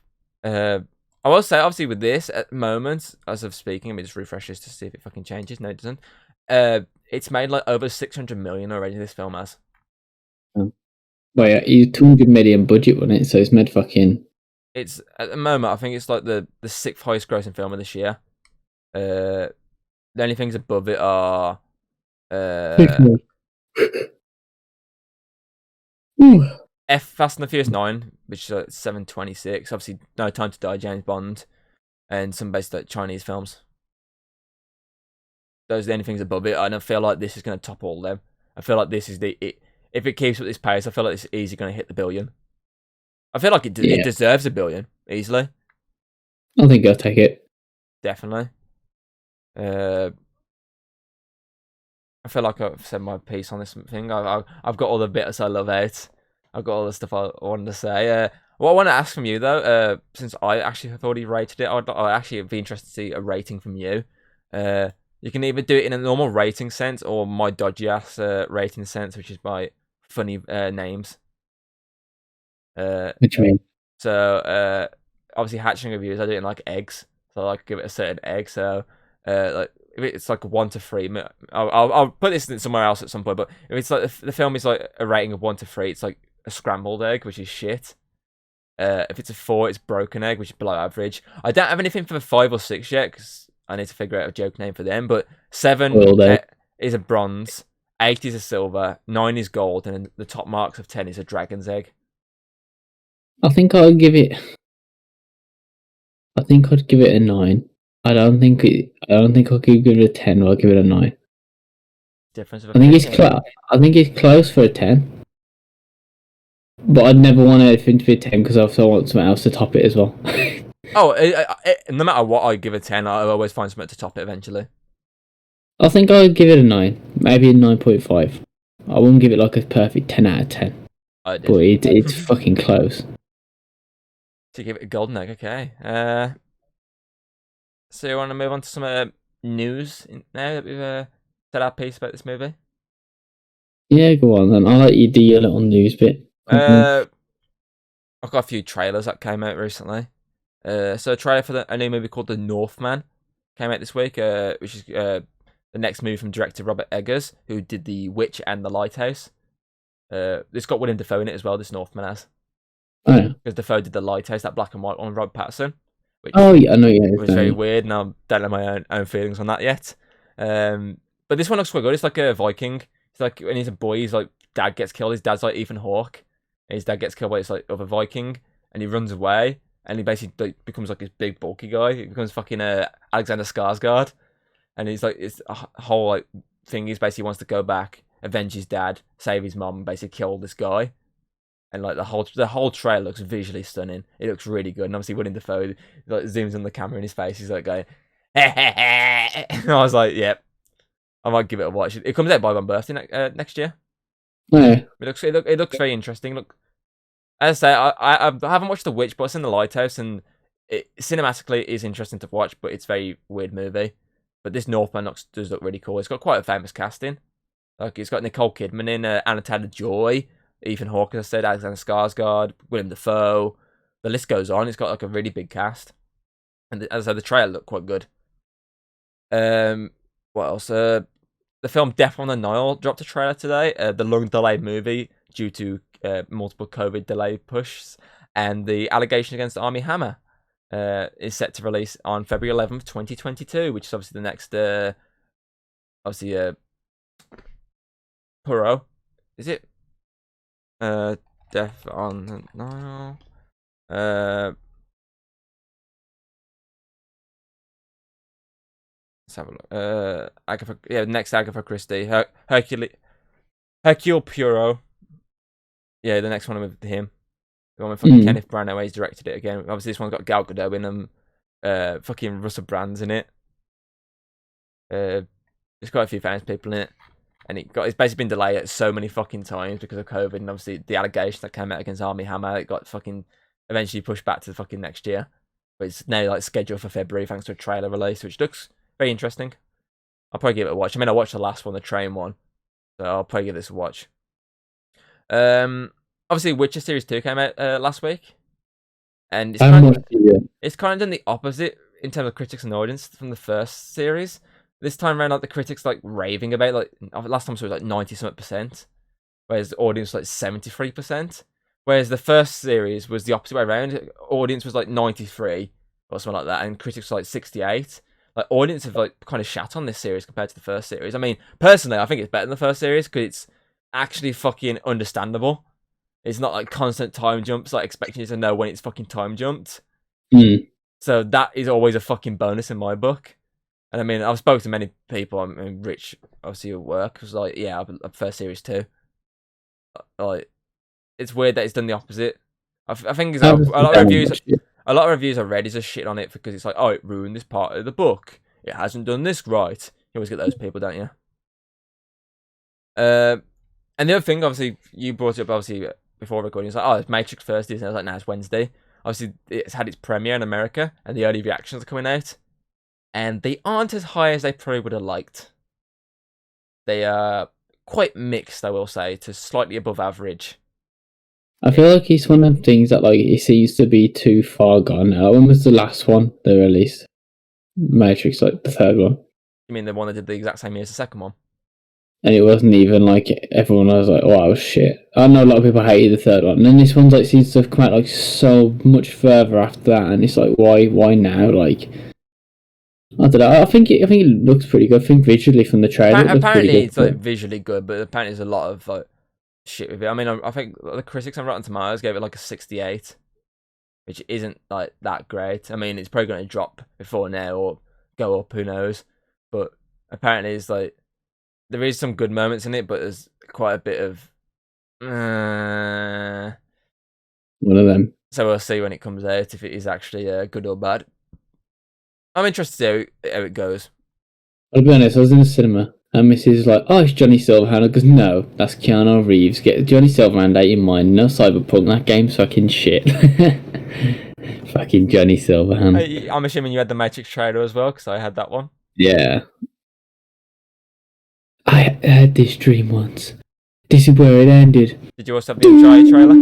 I will say, obviously, with this at the moment, as of speaking, let me just refresh this to see if it fucking changes. No, it doesn't. It's made like over 600 million already. This film has. Well, yeah, he's 200 million budget on it, so it's made fucking. It's at the moment, I think it's like the sixth highest grossing film of this year. The only things above it are Fast and the Furious 9, which is like 726. Obviously, No Time to Die, James Bond, and some based like Chinese films. Those are the only things above it. I don't feel like this is going to top all of them. I feel like this is if it keeps up this pace, I feel like it's easily going to hit the billion. I feel like it deserves a billion easily. I think I'll take it. Definitely. I feel like I've said my piece on this thing. I've got all the bits I love out. I've got all the stuff I wanted to say. What I want to ask from you though, since I actually have already rated it, I'd actually be interested to see a rating from you. You can either do it in a normal rating sense or my dodgy ass rating sense, which is by funny names. What do you mean? So obviously hatching reviews, I do it in like eggs. So I like give it a certain egg. So like if it's like a 1 to 3, I'll put this in somewhere else at some point. But if it's like the film is like a rating of 1 to 3, it's like a scrambled egg, which is shit. If it's a 4, it's broken egg, which is below average. I don't have anything for the 5 or 6 yet because I need to figure out a joke name for them. But 7 is a bronze, 8 is a silver, 9 is gold, and then the top marks of 10 is a dragon's egg. I think I'd give it. I think I'd give it a 9. I don't think I could give it a 10. Or I'll give it a 9. Difference of I think opinion. it's close. I think it's close for a 10. But I'd never want anything to be a 10 because I also want something else to top it as well. Oh, no matter what I give a 10, I'll always find something to top it eventually. I think I'd give it a 9. Maybe a 9.5. I wouldn't give it like a perfect 10 out of 10. I did. But it's fucking close. To give it a golden egg, okay. So you want to move on to some news now that we've said our piece about this movie? Yeah, go on then. I'll let you do your little news bit. I've got a few trailers that came out recently. So a trailer for a new movie called The Northman came out this week, which is the next movie from director Robert Eggers, who did The Witch and The Lighthouse. It's got Willem Dafoe in it as well, this Northman has. Oh, yeah. Because Dafoe did The Lighthouse, that black and white one, Rob Patterson. Which yeah, I know, yeah. It was very weird, and I don't know my own feelings on that yet. But this one looks quite good. It's like a Viking. It's like when he's a boy, his like dad gets killed. His dad's like Ethan Hawke, and his dad gets killed by this like other Viking, and he runs away, and he basically like, becomes like this big bulky guy. He becomes fucking Alexander Skarsgård, and he's like it's a whole like thing. He's basically wants to go back, avenge his dad, save his mom, and basically kill this guy. And like the whole trailer looks visually stunning. It looks really good. And obviously Willem Dafoe like zooms on the camera in his face. He's like going, and I was like, yep, I might give it a watch. It comes out by my birthday next year. Yeah. It looks very interesting. Look, as I say, I haven't watched The Witch, but it's in The Lighthouse, and it cinematically is interesting to watch, but it's a very weird movie. But this Northman does look really cool. It's got quite a famous casting. Like it's got Nicole Kidman in, Anna Taylor-Joy, Ethan Hawke, as I said, Alexander Skarsgård, Willem Dafoe. The list goes on. It's got like a really big cast, and as I said, the trailer looked quite good. What else? The film Death on the Nile dropped a trailer today. The long-delayed movie due to multiple COVID delay pushes, and the allegation against Armie Hammer is set to release on February 11th, 2022, which is obviously the next, Puro. Is it? Death on the Nile. Let's have a look. Next Agatha Christie. Hercule Poirot. Yeah, the next one with him. The one with fucking Kenneth Branagh, he's directed it again. Obviously, this one's got Gal Gadot in them. Fucking Russell Brand's in it. There's quite a few famous people in it. And it's basically been delayed so many fucking times because of COVID, and obviously the allegations that came out against Armie Hammer, it got fucking eventually pushed back to the fucking next year. But it's now like scheduled for February thanks to a trailer release, which looks very interesting. I'll probably give it a watch. I mean, I watched the last one, the train one, so I'll probably give this a watch. Obviously, Witcher Series 2 came out last week, and it's kind of done the opposite in terms of critics and audience from the first series. This time around, like the critics like raving about like last time it was like 90-something%, whereas the audience was like 73%. Whereas the first series was the opposite way around. Audience was like 93 or something like that, and critics were like 68. Like audience have like kind of shat on this series compared to the first series. I mean, personally, I think it's better than the first series because it's actually fucking understandable. It's not like constant time jumps, like expecting you to know when it's fucking time jumped. So that is always a fucking bonus in my book. And I mean, I've spoken to many people. I mean, Rich, obviously at work, was like, yeah, I prefer series 2. Like, it's weird that it's done the opposite. I think it's a lot of reviews. A lot of reviews I read is a shit on it because it's like, oh, it ruined this part of the book. It hasn't done this right. You always get those people, don't you? And the other thing, obviously, you brought it up obviously before recording. It's like, oh, it's Matrix Thursday. And I was like, no, it's Wednesday. Obviously, it's had its premiere in America, and the early reactions are coming out, and they aren't as high as they probably would have liked. They are quite mixed, I will say, to slightly above average. I feel like it's one of them things that like it seems to be too far gone now. When was the last one they released? Matrix, like the third one. You mean the one that did the exact same year as the second one? And it wasn't even like everyone was like, "Oh, that was shit." I know a lot of people hated the third one, and then this one's like seems to have come out like so much further after that, and it's like, why now? Like, I don't know. I think it looks pretty good. I think visually from the trailer, apparently it's like visually good, but apparently there's a lot of like shit with it. I mean, I think the critics on Rotten Tomatoes gave it like a 68, which isn't like that great. I mean, it's probably going to drop before now or go up, who knows? But apparently, it's like there is some good moments in it, but there's quite a bit of one of them. So we'll see when it comes out if it is actually good or bad. I'm interested to see how it goes. I'll be honest, I was in the cinema and Mrs. was like, "Oh, it's Johnny Silverhand." I goes, "No, that's Keanu Reeves. Get Johnny Silverhand out of your mind. No Cyberpunk, that game's fucking shit." Fucking Johnny Silverhand. I'm assuming you had the Matrix trailer as well, because I had that one. Yeah. I had this dream once. This is where it ended. Did you also have the Uncharted trailer?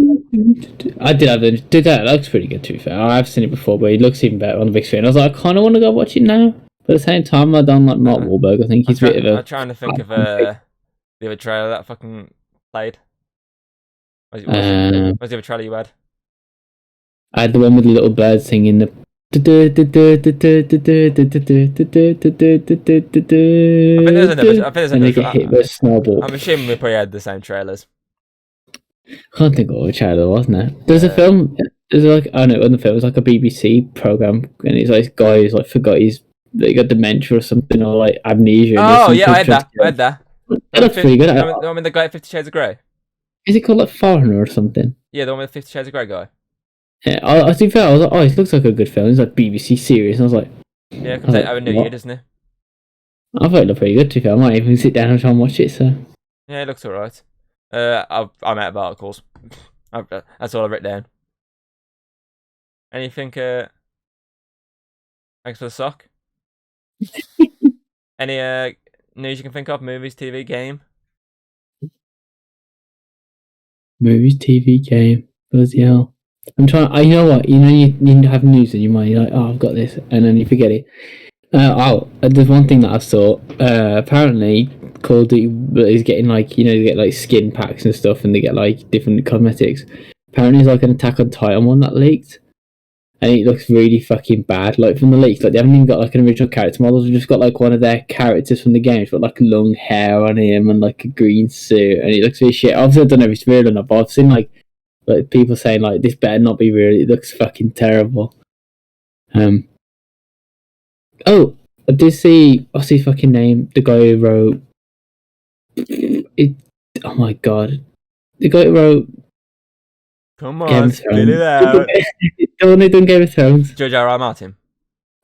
I did have the... That looks pretty good, to be fair. I've seen it before, but it looks even better on the big screen. I was like, I kind of want to go watch it now. But at the same time, I don't like Mark Wahlberg. I think he's a bit of a... I'm trying to think of the other trailer that fucking played. What's the other trailer you had? I had the one with the little bird singing the... I think they get hit by a snowball. I'm assuming we probably had the same trailers. I can't think of what trailer was now. There's a film. There's like I don't know, in the film it was like a BBC program, and it's like this guy who's like forgot he got dementia or something, or like amnesia. Oh yeah, I had that. That looks pretty good. The one with the guy at 50 Shades of Grey. Is it called like Foreigner or something? Yeah, the one with the 50 Shades of Grey guy. Yeah, I think I was like, oh, it looks like a good film. It's like BBC series, and I was like, yeah, it comes out over New Year, doesn't it? I thought it looked pretty good. To be fair, I might even sit down and try and watch it. So yeah, it looks alright. I'm out of articles. That's all I've written down. Anything? Thanks for the sock. Any news you can think of? Movies, TV, game. Movies, TV, game. Bloody hell. I'm trying. You know what? You know you have news in your mind. You're like, oh, I've got this, and then you forget it. There's one thing that I saw. Apparently, Call of Duty is getting like they get like skin packs and stuff, and they get like different cosmetics. Apparently, it's like an Attack on Titan one that leaked, and it looks really fucking bad. Like from the leaks, like they haven't even got like an original character model. They've just got like one of their characters from the game. It's got like long hair on him and like a green suit, and it looks really shit. Obviously, I don't know if it's real or not, but I've seen like people saying like this better not be real. It looks fucking terrible. Oh, I did see. What's his fucking name? The guy who wrote it. Oh my god, the guy who wrote. Come on, spit it out. The one who done Game of Thrones. George R.R. Martin.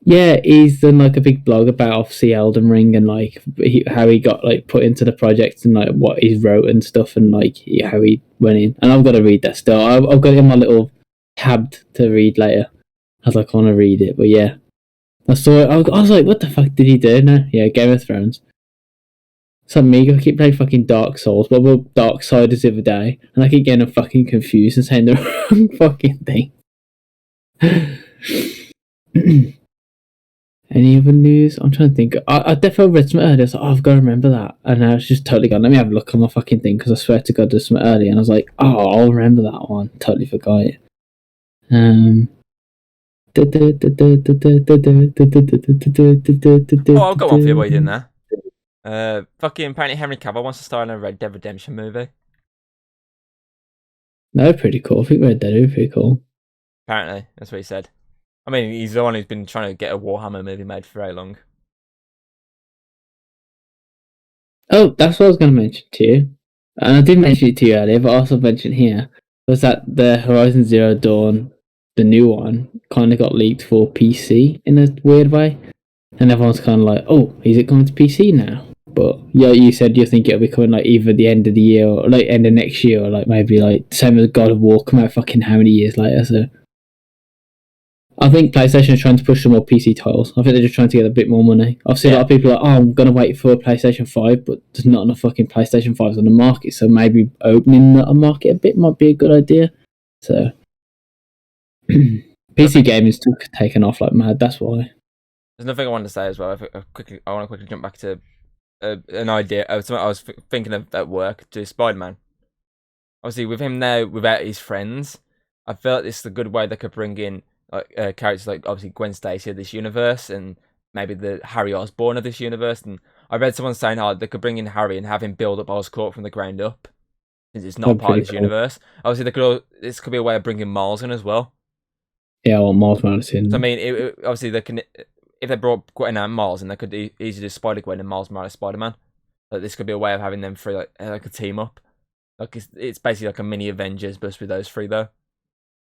Yeah, he's done like a big blog about obviously Elden Ring and like how he got like put into the project and like what he wrote and stuff and like how he went in. And I've got to read that still. I've got it in my little tabbed to read later. I was like, I want to read it, but yeah, I saw it. I was like, what the fuck did he do now? Yeah, Game of Thrones. So me, I keep playing fucking Dark Souls, but we're Darksiders the other day, and I keep getting fucking confused and saying the wrong fucking thing. Any other news? I'm trying to think. I definitely read something earlier. I was like, oh, I've got to remember that. And now it's just totally gone. Let me have a look on my fucking thing because I swear to God there's something earlier. And I was like, oh, I'll remember that one. Totally forgot it. Oh, I've got one for you. What you doing there? Fucking apparently Henry Cavill wants to star in a Red Dead Redemption movie. No, pretty cool. I think Red Dead is pretty cool. Apparently, that's what he said. I mean, he's the one who's been trying to get a Warhammer movie made for very long. Oh, that's what I was going to mention to you. And I did mention it to you earlier, but I also mentioned here was that the Horizon Zero Dawn, the new one, kind of got leaked for PC in a weird way. And everyone's kind of like, oh, is it going to PC now? But yeah, you said you think it'll be coming like either the end of the year or like end of next year or like maybe like same as God of War come out fucking how many years later. So I think PlayStation are trying to push some more PC titles. I think they're just trying to get a bit more money. I've seen a lot of people like, oh, I'm gonna wait for a PlayStation 5, but there's not enough fucking PlayStation 5s on the market, so maybe opening the market a bit might be a good idea. So PC gaming's taken off like mad. That's why. There's nothing I wanted to say as well. I want to quickly jump back to an idea of something I was thinking of at work to Spider-Man. Obviously, with him now without his friends, I feel like this is a good way they could bring in like characters like obviously Gwen Stacy of this universe and maybe the Harry Osborn of this universe. And I read someone saying how they could bring in Harry and have him build up Oscorp from the ground up, since it's not part of this universe. Obviously, this could be a way of bringing Miles in as well. Yeah, I want Miles Morales in. So, I mean, obviously they can. If they brought Gwen and Miles, and they could easily do Spider-Gwen and Miles Morales Spider-Man. Like, this could be a way of having them three like a team up. Like it's basically like a mini Avengers, but with those three though.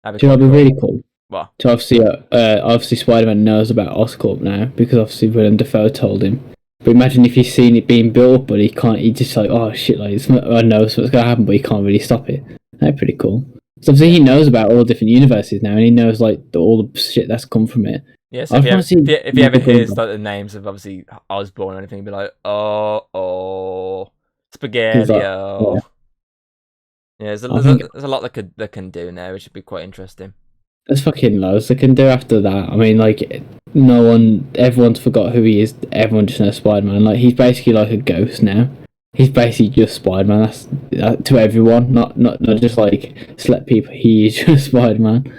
That'd be really cool. What? So obviously Spider-Man knows about Oscorp now because obviously Willem Dafoe told him. But imagine if he's seen it being built up, but he can't. He just like, oh shit, like I know what's gonna happen, but he can't really stop it. That'd be pretty cool. So obviously he knows about all the different universes now, and he knows like all the shit that's come from it. Yeah, so if he ever hears like the names of obviously Osborn or anything, he'd be like, oh, spaghetti. Like, yeah, there's a lot they can do now, which would be quite interesting. There's fucking loads they can do after that. I mean, like, everyone's forgot who he is. Everyone just knows Spider-Man. Like, he's basically like a ghost now. He's basically just Spider-Man. That's to everyone, not just like select people. He is just Spider-Man.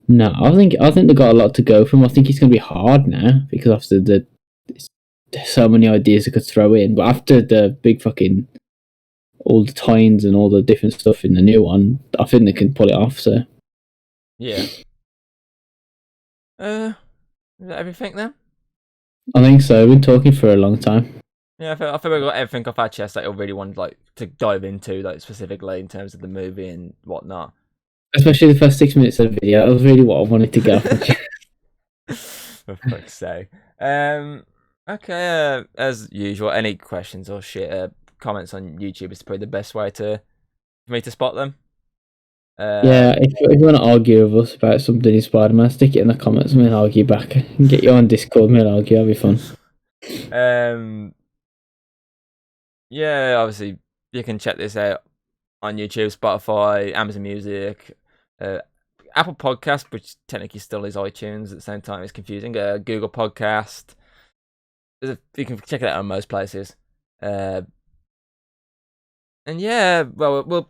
No, I think they got a lot to go from. I think it's gonna be hard now because after there's so many ideas they could throw in. But after the big fucking all the tie-ins and all the different stuff in the new one, I think they can pull it off. So yeah. Is that everything then? I think so. We've been talking for a long time. Yeah, I feel we got everything off our chest that I really wanted like to dive into, like specifically in terms of the movie and whatnot. Especially the first 6 minutes of the video. That was really what I wanted to get off. For fuck's sake. Okay, as usual, any questions or shit, comments on YouTube is probably the best way for me to spot them. Yeah, if you want to argue with us about something in Spider-Man, stick it in the comments and we'll argue back. And get you on Discord and we'll argue, that'll be fun. Yeah, obviously you can check this out on YouTube, Spotify, Amazon Music, Apple Podcast, which technically still is iTunes at the same time. It's confusing. Google Podcast. You can check it out on most places. And yeah, well, we'll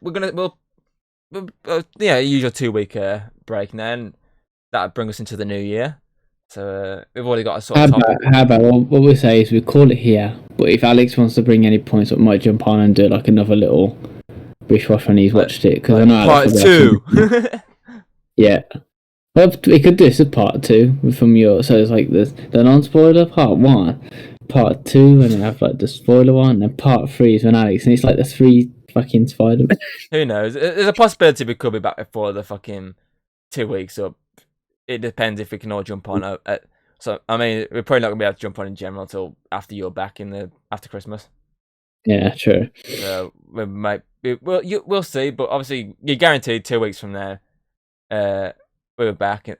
usual 2-week break now, and that'll bring us into the new year. So we've already got a sort of topic. How about what we say is we call it here, but if Alex wants to bring any points up, might jump on and do like another little wish-wash when he's watched it, because I know part 2. Yeah. Well, we could do this as part 2 from your, so it's like the non-spoiler part 1, part 2, and then have like the spoiler one, and then part 3 is when Alex, and it's like the 3 fucking Spider-Man. Who knows? There's a possibility we could be back before the fucking 2 weeks up. It depends if we can all jump on. So I mean, we're probably not gonna be able to jump on in general until after you're back after Christmas. Yeah, true. So we might. We'll see, but obviously you're guaranteed 2 weeks from now. we were back.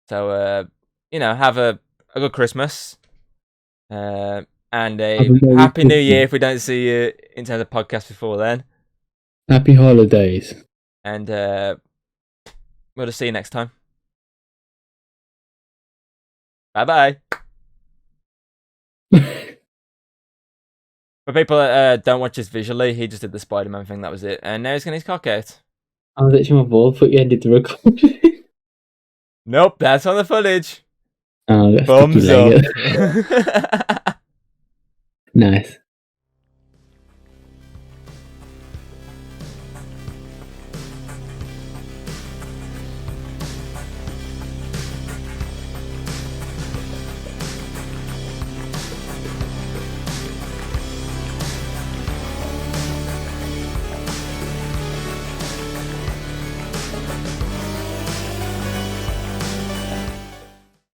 So have a good Christmas. And a happy New Year if we don't see you in terms of podcast before then. Happy holidays. And we'll just see you next time. Bye-bye. For people that don't watch this visually, he just did the Spider-Man thing, that was it. And now he's getting his cock out. I was itching my ball, thought you ended the recording. Nope, that's on the footage. Oh, Thumbs up. Nice.